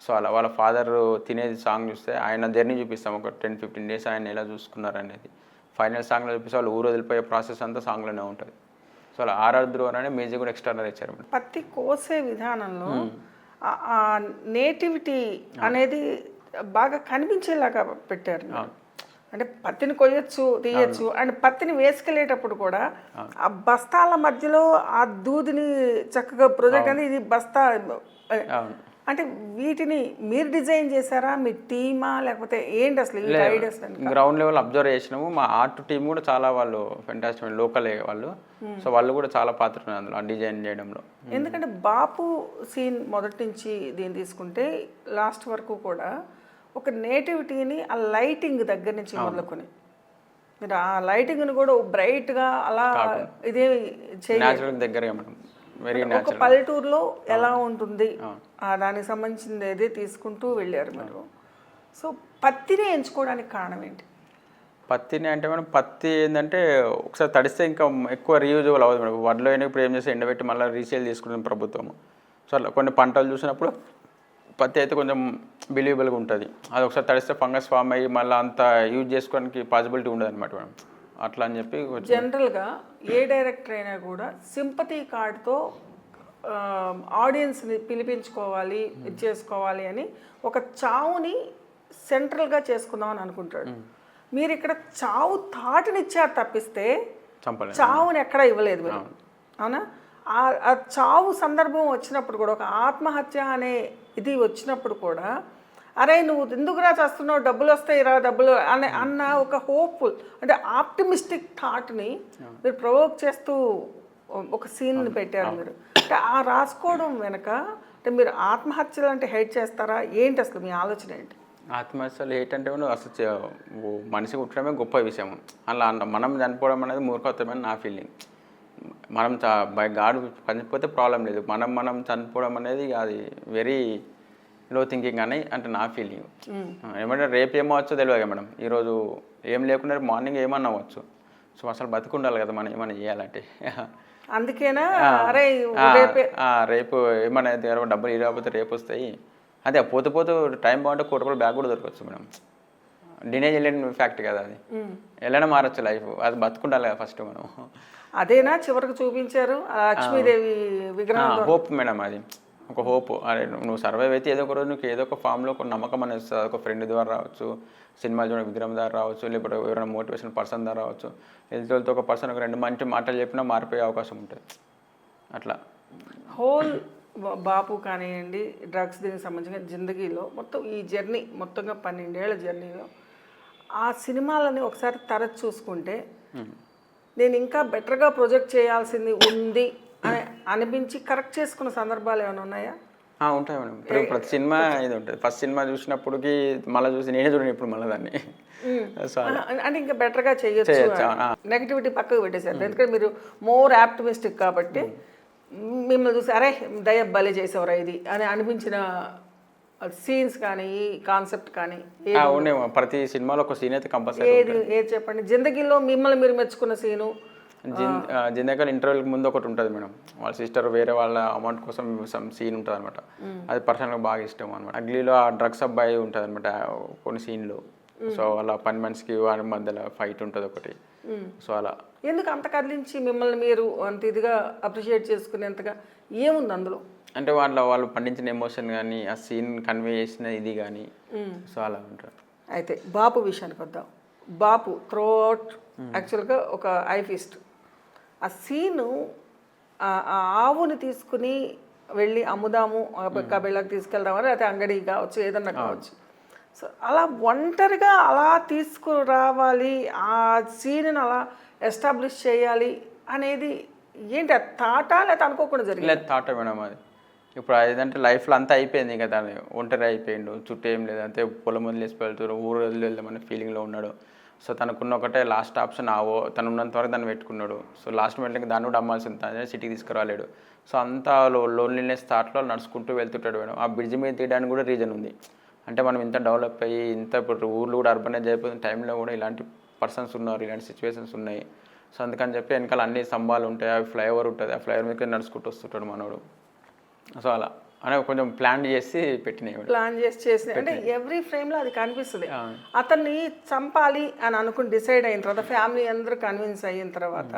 సో అలా వాళ్ళ ఫాదర్ తినేది సాంగ్ చూస్తే ఆయన జర్నీ చూపిస్తాం, ఒక 10-15 డేస్ ఆయన ఎలా చూసుకున్నారు అనేది. ఫైనల్ సాంగ్లో చూపిస్తే వాళ్ళు ఊరు వదిలిపోయే ప్రాసెస్ అంతా సాంగ్లోనే ఉంటుంది. సో అలా ఆరాధ్రు అనే మ్యూజిక్ కూడా ఎక్స్ట్రా ఇచ్చారు. పత్తి కోసే విధానంలో ఆ నేటివిటీ అనేది బాగా కనిపించేలాగా పెట్టారు. అంటే పత్తిని కొయ్యొచ్చు, తీయచ్చు, అండ్ పత్తిని వేసుకెళ్ళేటప్పుడు కూడా ఆ బస్తాల మధ్యలో ఆ దూదిని చక్కగా ప్రొజెక్ట్ అనేది, ఇది బస్తా అంటే వీటిని మీరు డిజైన్ చేశారా, మీ టీమా, లేకపోతే ఏంటి అసలు ఈ ఐడియాస్? గ్రౌండ్ లెవెల్ అబ్జర్వ్ చేసినాము. మా ఆర్ట్ టీమ్ కూడా చాలా వాళ్ళు ఫెంటాస్టిక్, లోకల్ వాళ్ళు. సో వాళ్ళు కూడా చాలా పాత్ర ఉంది అందులో డిజైన్ చేయడంలో. ఎందుకంటే బాపు సీన్ మొదటి నుంచి దీన్ని తీసుకుంటే లాస్ట్ వరకు కూడా ఒక నేటివిటీని ఆ లైటింగ్ దగ్గర నుంచి మొదలుకొని మీరు ఆ లైటింగ్ని కూడా బ్రైట్గా అలా ఇదే చేయాలి దగ్గరగా ఒక పల్లెటూరులో ఎలా ఉంటుంది దానికి సంబంధించింది ఏదే తీసుకుంటూ వెళ్ళారు మీరు. సో పత్తిని ఎంచుకోవడానికి కారణం ఏంటి? పత్తిని అంటే మనం పత్తి ఏంటంటే ఒకసారి తడిస్తే ఇంకా ఎక్కువ రీయూజబుల్ అవ్వదు మేడం. వడ్లో అయినా ఇప్పుడు ఏం చేస్తే ఎండబెట్టి మళ్ళీ రీసేల్ తీసుకుంటుంది ప్రభుత్వం. సో అట్లా కొన్ని పంటలు చూసినప్పుడు పత్తి అయితే కొంచెం బిలీవబుల్గా ఉంటుంది. అది ఒకసారి తడిస్తే ఫంగస్ ఫామ్ అయ్యి మళ్ళీ అంత యూజ్ చేసుకోవడానికి పాసిబిలిటీ ఉండదు అనమాట మేడం. అట్లా అని చెప్పి జనరల్గా ఏ డైరెక్టర్ అయినా కూడా సింపతి కార్డ్తో ఆడియన్స్ని పిలిపించుకోవాలి, ఇది చేసుకోవాలి అని ఒక చావుని సెంట్రల్గా చేసుకుందామని అనుకుంటాడు. మీరు ఇక్కడ చావు థాట్ని ఇచ్చారు తప్పిస్తే చావుని ఎక్కడా ఇవ్వలేదు మీరు, అవునా? ఆ చావు సందర్భం వచ్చినప్పుడు కూడా, ఒక ఆత్మహత్య అనే ఇది వచ్చినప్పుడు కూడా, అరే నువ్వు ఎందుకురా చేస్తున్నావు, డబ్బులు వస్తాయి రా, డబ్బులు అన్న ఒక హోప్ఫుల్ అంటే ఆప్టిమిస్టిక్ థాట్ని మీరు ప్రొవోక్ చేస్తూ ఒక సీన్ని పెట్టారు మీరు. అంటే ఆ రాసుకోవడం వెనక అంటే మీరు ఆత్మహత్యలు అంటే హెయిట్ చేస్తారా ఏంటి, అసలు మీ ఆలోచన ఏంటి? ఆత్మహత్యలు ఏంటంటే అసలు మనిషి కుట్టడమే గొప్ప విషయం. అలా మనం చనిపోవడం అనేది మూర్ఖత్వమని నా ఫీలింగ్. మనం బై గాడ్ చనిపోతే ప్రాబ్లం లేదు, మనం చనిపోవడం అనేది అది వెరీ లో థింకింగ్ అని అంటే నా ఫీలింగ్. ఏమంటే రేపు ఏమవచ్చు తెలియదు మేడం, ఈరోజు ఏం లేకుండా మార్నింగ్ ఏమన్నా అవ్వచ్చు. సో అసలు బతుకుండాలి కదా మనం ఏమన్నా చేయాలంటే. అందుకేనా రేపు ఏమన్నా డబ్బులు ఇవ్వకపోతే రేపు వస్తాయి. అదే పోతూ టైం బాగుంటే ₹1 బ్యాగ్ కూడా దొరకవచ్చు మేడం. డినే చేయలేని ఫ్యాక్ట్ కదా అది. ఎలా మారచ్చు లైఫ్, అది బతుకుండాలి కదా ఫస్ట్ మనం. అదేనా చివరికి చూపించారు లక్ష్మీదేవి విగ్రహం? హోప్ మేడం, అది ఒక హోప్. అరే నువ్వు సర్వైవ్ అయితే ఏదో ఒక రోజు నీకు ఏదో ఒక ఫామ్లో ఒక నమ్మకం అనేది వస్తుంది. ఒక ఫ్రెండ్ ద్వారా రావచ్చు, సినిమాలు చూడ విగ్రహం ద్వారా రావచ్చు, లేకపోతే ఎవరైనా మోటివేషన్ పర్సన్ ద్వారా రావచ్చు. వెళ్తూ ఒక పర్సన్ ఒక 2 మంచి మాటలు చెప్పినా మారిపోయే అవకాశం ఉంటుంది. అట్లా హోల్ బాపు కానివ్వండి, డ్రగ్స్ దీనికి సంబంధించిన జిందగీలో మొత్తం ఈ జర్నీ మొత్తంగా 12 ఏళ్ల జర్నీలో ఆ సినిమాలని ఒకసారి తరచు చూసుకుంటే నేను ఇంకా బెటర్గా ప్రొజెక్ట్ చేయాల్సింది ఉంది అని అనిపించి కరెక్ట్ చేసుకున్న సందర్భాలు ఏమైనా ఉన్నాయా? ఉంటాయి మేడం. ఇప్పుడు ప్రతి సినిమా ఇది ఉంటుంది. ఫస్ట్ సినిమా చూసినప్పటికి మళ్ళీ చూసి నేనే చూడండి ఇప్పుడు మళ్ళీ దాన్ని. సో అంటే ఇంకా బెటర్గా చేయొచ్చు. నెగిటివిటీ పక్కకు పెట్టేశారు, ఎందుకంటే మీరు మోర్ ఆప్టిమిస్టిక్ కాబట్టి మిమ్మల్ని చూసి అరే దయ భలే చేసేవరా ఇది అని అనిపించిన సీన్స్ కానీ కాన్సెప్ట్ కానీ ఉన్నాయి. ప్రతి సినిమాలో ఒక సీన్ అయితే కంపల్సరీ. ఏది చెప్పండి, జిందగీలో మిమ్మల్ని మీరు మెచ్చుకున్న సీను? జిందగీ ఇంటర్వ్యూకి ముందు ఒకటి ఉంటుంది మేడం, వాళ్ళ సిస్టర్ వేరే వాళ్ళ అమౌంట్ కోసం సమ్ సీన్ ఉంటుంది అనమాట. అది పర్సనల్గా బాగా ఇష్టం అనమాట. అగ్లీలో ఆ డ్రగ్స్ అబ్బాయి ఉంటుంది అనమాట కొన్ని సీన్లు. సో వాళ్ళ పని మనిషికి వారి మధ్యలో ఫైట్ ఉంటుంది ఒకటి. సో అలా ఎందుకు అంత కదిలించి మిమ్మల్ని మీరు అంత ఇదిగా అప్రిషియేట్ చేసుకునేంతగా ఏముంది అందులో? అంటే వాళ్ళు పండించిన ఎమోషన్ కానీ ఆ సీన్ కన్వే చేసిన ఇది కానీ సో అలా ఉంటుంది. అయితే బాపు విషయానికి వద్దాం. బాపు త్రూఅవుట్ యాక్చువల్గా ఒక ఐఫిస్ట్. ఆ సీను ఆవుని తీసుకుని వెళ్ళి అమ్ముదాము, కబేళకి తీసుకెళ్దామని, లేకపోతే అంగడి కావచ్చు ఏదన్నా కావచ్చు. సో అలా ఒంటరిగా అలా తీసుకురావాలి, ఆ సీన్ని అలా ఎస్టాబ్లిష్ చేయాలి అనేది ఏంటి? అది థాటా లేకపోతే అనుకోకుండా జరిగింది? లేదు, థాటా మేడం. అది ఇప్పుడు అదంటే లైఫ్లో అంతా అయిపోయింది కదా, ఒంటరి అయిపోయిండు, చుట్టూ ఏం లేదు, అంతే పొలం వదిలేసి వెళ్తారు, ఊరు వదిలి వెళ్దామనే ఫీలింగ్లో ఉన్నాడు. సో తనకున్న ఒకటే లాస్ట్ ఆప్షన్ తను ఉన్నంత వరకు దాన్ని పెట్టుకున్నాడు. సో లాస్ట్ మినిట్కి దాన్ని కూడా అమ్మాల్సింది, తనే సిటీకి తీసుకురాలేడు. సో అంతా లోన్లీనెస్ థాట్లో నడుచుకుంటూ వెళ్తుంటాడు మేడం. ఆ బ్రిడ్జ్ మీద తీయడానికి కూడా రీజన్ ఉంది. అంటే మనం ఇంత డెవలప్ అయ్యి ఇంత ఇప్పుడు ఊర్లు కూడా అర్బనైజ్ అయిపోతున్న టైంలో కూడా ఇలాంటి పర్సన్స్ ఉన్నారు, ఇలాంటి సిచ్యువేషన్స్ ఉన్నాయి. సో అందుకని చెప్పి వెనకాల అన్ని స్తంభాలు ఉంటాయి, అవి ఫ్లైఓవర్ ఉంటుంది, ఆ ఫ్లైఓవర్ మీద నడుచుకుంటూ వస్తుంటాడు మనోడు. సో అలా అనే కొంచెం ప్లాన్ చేసి చేసిన అంటే ఎవ్రీ ఫ్రేమ్లో అది కనిపిస్తుంది. అతన్ని చంపాలి అని అనుకుని డిసైడ్ అయిన తర్వాత ఫ్యామిలీ అందరూ కన్విన్స్ అయిన తర్వాత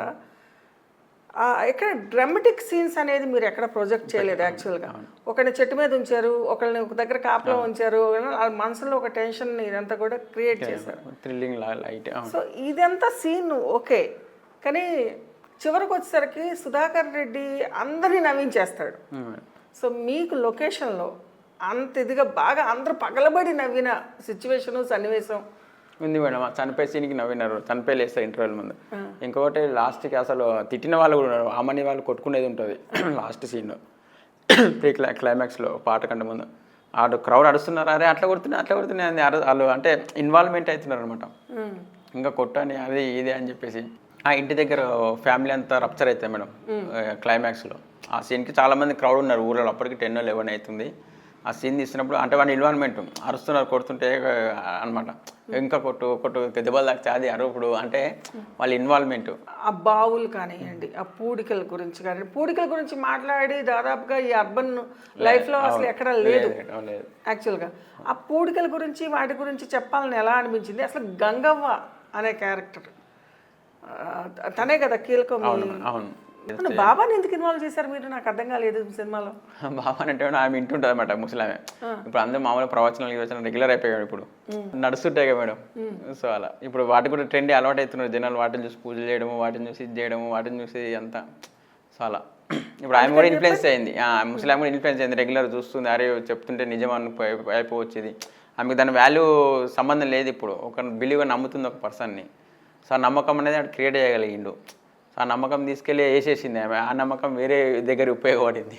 ఎక్కడ డ్రామాటిక్ సీన్స్ అనేది మీరు ఎక్కడ ప్రొజెక్ట్ చేయలేదు. యాక్చువల్గా ఒకరిని చెట్టు మీద ఉంచారు, ఒకరిని ఒక దగ్గర కాపలో ఉంచారు, మనసులో ఒక టెన్షన్ ఇదంతా కూడా క్రియేట్ చేశారు, థ్రిల్లింగ్ లైట్. సో ఇదంతా సీన్ ఓకే, కానీ చివరికి వచ్చేసరికి సుధాకర్ రెడ్డి అందరినీ నవ్వించేస్తాడు. సో మీకు లొకేషన్లో అంత ఇదిగా బాగా అందరూ పగలబడి నవ్విన సిచ్యువేషను సన్నివేశం ఉంది మేడం. చనిపోయే సీన్కి నవ్వినారు, చనిపోయి లేస్తారు ఇంటర్వ్యూల ముందు. ఇంకొకటి లాస్ట్కి అసలు తిట్టిన వాళ్ళు కూడా ఉన్నారు, అమ్మని వాళ్ళు కొట్టుకునేది ఉంటుంది లాస్ట్ సీన్ క్లైమాక్స్లో పాట కంటే ముందు. ఆడు క్రౌడ్ అడుస్తున్నారు, అరే అట్లా కొడుతున్నాయి వాళ్ళు అంటే ఇన్వాల్వ్మెంట్ అవుతున్నారు అనమాట. ఇంకా కొట్టని అది ఇది అని చెప్పేసి ఆ ఇంటి దగ్గర ఫ్యామిలీ అంతా రప్చర్ అవుతాయి మేడం క్లైమాక్స్లో. ఆ సీన్కి చాలామంది క్రౌడ్ ఉన్నారు ఊళ్ళో, అప్పటికి 10 or 11 అవుతుంది. ఆ సీన్ తీసినప్పుడు అంటే వాళ్ళ ఇన్వాల్వ్మెంట్ అరుస్తున్నారు, కొడుతుంటే అనమాట, ఇంకా కొట్టు దెబ్బలు దాకా అది అరుపుడు అంటే వాళ్ళ ఇన్వాల్వ్మెంట్. ఆ బావులు కానివ్వండి, ఆ పూడికల గురించి కానీ, పూడికల గురించి మాట్లాడి దాదాపుగా ఈ అర్బన్ లైఫ్లో అసలు ఎక్కడ లేదు యాక్చువల్గా. ఆ పూడికల గురించి వాటి గురించి చెప్పాలని ఎలా అనిపించింది? అసలు గంగవ్వ అనే క్యారెక్టర్ తనే కదా కీలకం. అవును. బాబాని ఎందుకు ఇన్వాల్వ్ చేశారు మీరు? నాకు అర్థం కాలేదు సినిమాలో. బాబాని అంటే ఆమె ఇంటుంటుంది అనమాట ముసలామె. ఇప్పుడు అందరూ మామూలుగా ప్రవచనాలు రెగ్యులర్ అయిపోయాడు, ఇప్పుడు నడుస్తుంటాయి కదా మేడం. సో అలా ఇప్పుడు వాటి కూడా ట్రెండ్ అలవాటు అవుతున్నారు జనాలు, వాటిని చూసి పూజలు చేయడము, వాటిని చూసి ఇది చేయడము, వాటిని చూసి అంతా. సో అలా ఇప్పుడు ఆమె కూడా ఇన్ఫ్లుయెన్స్ అయింది, ముసలామె కూడా ఇన్ఫ్లుయెన్స్ అయింది, రెగ్యులర్ చూస్తుంది, అరే చెప్తుంటే నిజం అయిపోవచ్చేది. ఆమెకు దాని వాల్యూ సంబంధం లేదు. ఇప్పుడు ఒక బిలీవ్గా నమ్ముతుంది ఒక పర్సన్ని. సో ఆ నమ్మకం అనేది అక్కడ క్రియేట్ చేయగలిగిండు. సో ఆ నమ్మకం తీసుకెళ్ళి వేసేసింది ఆమె, ఆ నమ్మకం వేరే దగ్గర ఉపయోగపడింది.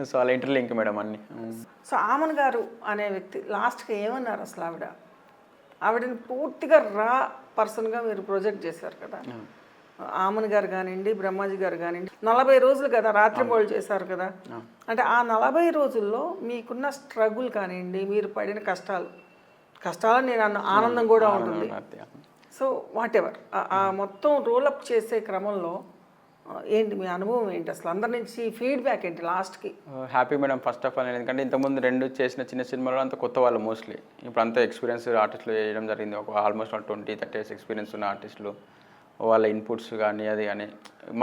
సో అలా ఇంటర్లింక్ మేడం అన్ని. సో ఆమన్ గారు అనే వ్యక్తి లాస్ట్కి ఏమన్నారు అసలు? ఆవిడని పూర్తిగా రా పర్సన్గా మీరు ప్రొజెక్ట్ చేశారు కదా. ఆమన్ గారు కానివ్వండి, బ్రహ్మాజీ గారు కానివ్వండి, 40 రోజులు కదా రాత్రి బోళ్ళు చేశారు కదా. అంటే ఆ 40 రోజుల్లో మీకున్న స్ట్రగుల్ కానివ్వండి, మీరు పడిన కష్టాలు నేను ఆనందం కూడా ఉంటుంది. సో వాట్ ఎవర్ ఆ మొత్తం రోలప్ చేసే క్రమంలో ఏంటి మీ అనుభవం ఏంటి అసలు? అందరి నుంచి ఫీడ్బ్యాక్ ఏంటి లాస్ట్కి? Happy madam first of all. ఎందుకంటే ఇంతకుముందు 2 చేసిన చిన్న సినిమాలో అంత కొత్త వాళ్ళు మోస్ట్లీ. ఇప్పుడు అంతా ఎక్స్పీరియన్స్ ఆర్టిస్టులు చేయడం జరిగింది. ఒక ఆల్మోస్ట్ 20-30 years ఎక్స్పీరియన్స్ ఉన్న ఆర్టిస్టులు, వాళ్ళ ఇన్పుట్స్ కానీ అది కానీ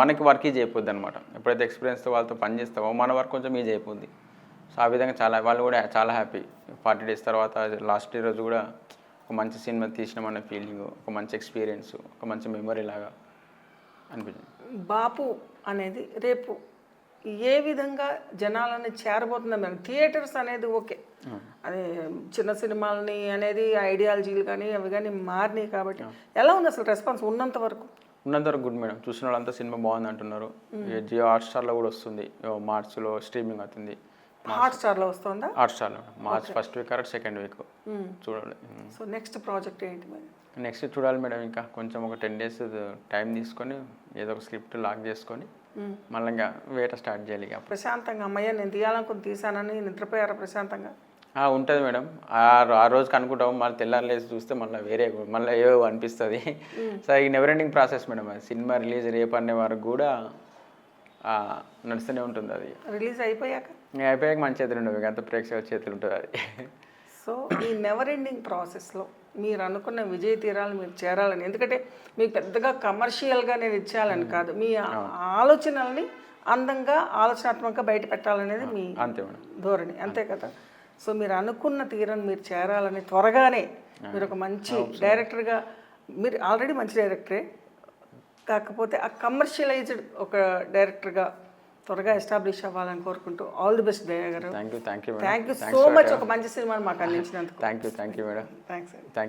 మనకి వర్క్ ఈజీ అయిపోద్ది అనమాట. ఎప్పుడైతే ఎక్స్పీరియన్స్తో వాళ్ళతో పని చేస్తామో మన వర్క్ కొంచెం ఈజీ అయిపోద్ది. సో ఆ విధంగా వాళ్ళు కూడా చాలా హ్యాపీ. 40 days తర్వాత లాస్ట్ రోజు కూడా ఒక మంచి సినిమా తీసినామనే ఫీలింగ్, ఒక మంచి ఎక్స్పీరియన్స్, ఒక మంచి మెమరీ లాగా అనిపించింది. బాపు అనేది రేపు ఏ విధంగా జనాలని చేరబోతుందో మేడం. థియేటర్స్ అనేది ఓకే, అదే చిన్న సినిమాలని అనేది ఐడియాలజీలు కానీ అవి కానీ మారినాయి కాబట్టి ఎలా ఉంది అసలు రెస్పాన్స్ ఉన్నంత వరకు? ఉన్నంతవరకు గుడ్ మేడం. చూసిన వాళ్ళంతా సినిమా బాగుంది అంటున్నారు. జియో హాట్స్టార్లో కూడా వస్తుంది, మార్చ్లో స్ట్రీమింగ్ అవుతుంది. హాట్స్టార్లో వస్తుందా? హాట్స్టార్లో March first week or second week చూడాలి. సో నెక్స్ట్ ప్రాజెక్ట్ ఏంటి మరి? నెక్స్ట్ చూడాలి మేడం. ఇంకా కొంచెం ఒక 10 days టైం తీసుకొని ఏదో ఒక స్క్రిప్ట్ లాక్ చేసుకొని మళ్ళీ ఇంకా వేట స్టార్ట్ చేయాలి. ఇక ప్రశాంతంగా అమ్మయ్య నేను తీయాలనుకుని తీసానని నిద్రపోయారా ప్రశాంతంగా? ఉంటుంది మేడం. ఆ రోజుకి అనుకుంటాం, మళ్ళీ తెల్లారి లేసి చూస్తే మళ్ళీ వేరే మళ్ళీ ఏవో అనిపిస్తుంది. సో ఈ నెవర్ ఎండింగ్ ప్రాసెస్ మేడం. అది సినిమా రిలీజ్ రేపు అనే వరకు కూడా నడుస్తూనే ఉంటుంది. అది రిలీజ్ అయిపోయాక అయిపోయాక మన చేతులు ఉండవు, అంత ప్రేక్షకుల చేతులు ఉంటుంది అది. సో ఈ నెవర్ ఎండింగ్ ప్రాసెస్లో మీరు అనుకున్న విజయ తీరాలు మీరు చేరాలని, ఎందుకంటే మీకు పెద్దగా కమర్షియల్గా నేను ఇచ్చేయాలని కాదు, మీ ఆలోచనల్ని అందంగా ఆలోచనాత్మకంగా బయట పెట్టాలనేది మీ అంతే మేడం ధోరణి, అంతే కదా. సో మీరు అనుకున్న తీరాన్ని మీరు చేరాలని త్వరగానే మీరు ఒక మంచి డైరెక్టర్గా, మీరు ఆల్రెడీ మంచి డైరెక్టరే, కాకపోతే ఆ కమర్షియలైజ్డ్ ఒక డైరెక్టర్గా త్వరగా ఎస్టాబ్లిష్ అవ్వాలని కోరుకుంటూ ఆల్ ది బెస్ట్ దయా గారు. Thank you thank you so much ఒక మంచి సినిమాని మాకు అందించినందుకు. Thank you madam. థ్యాంక్స్.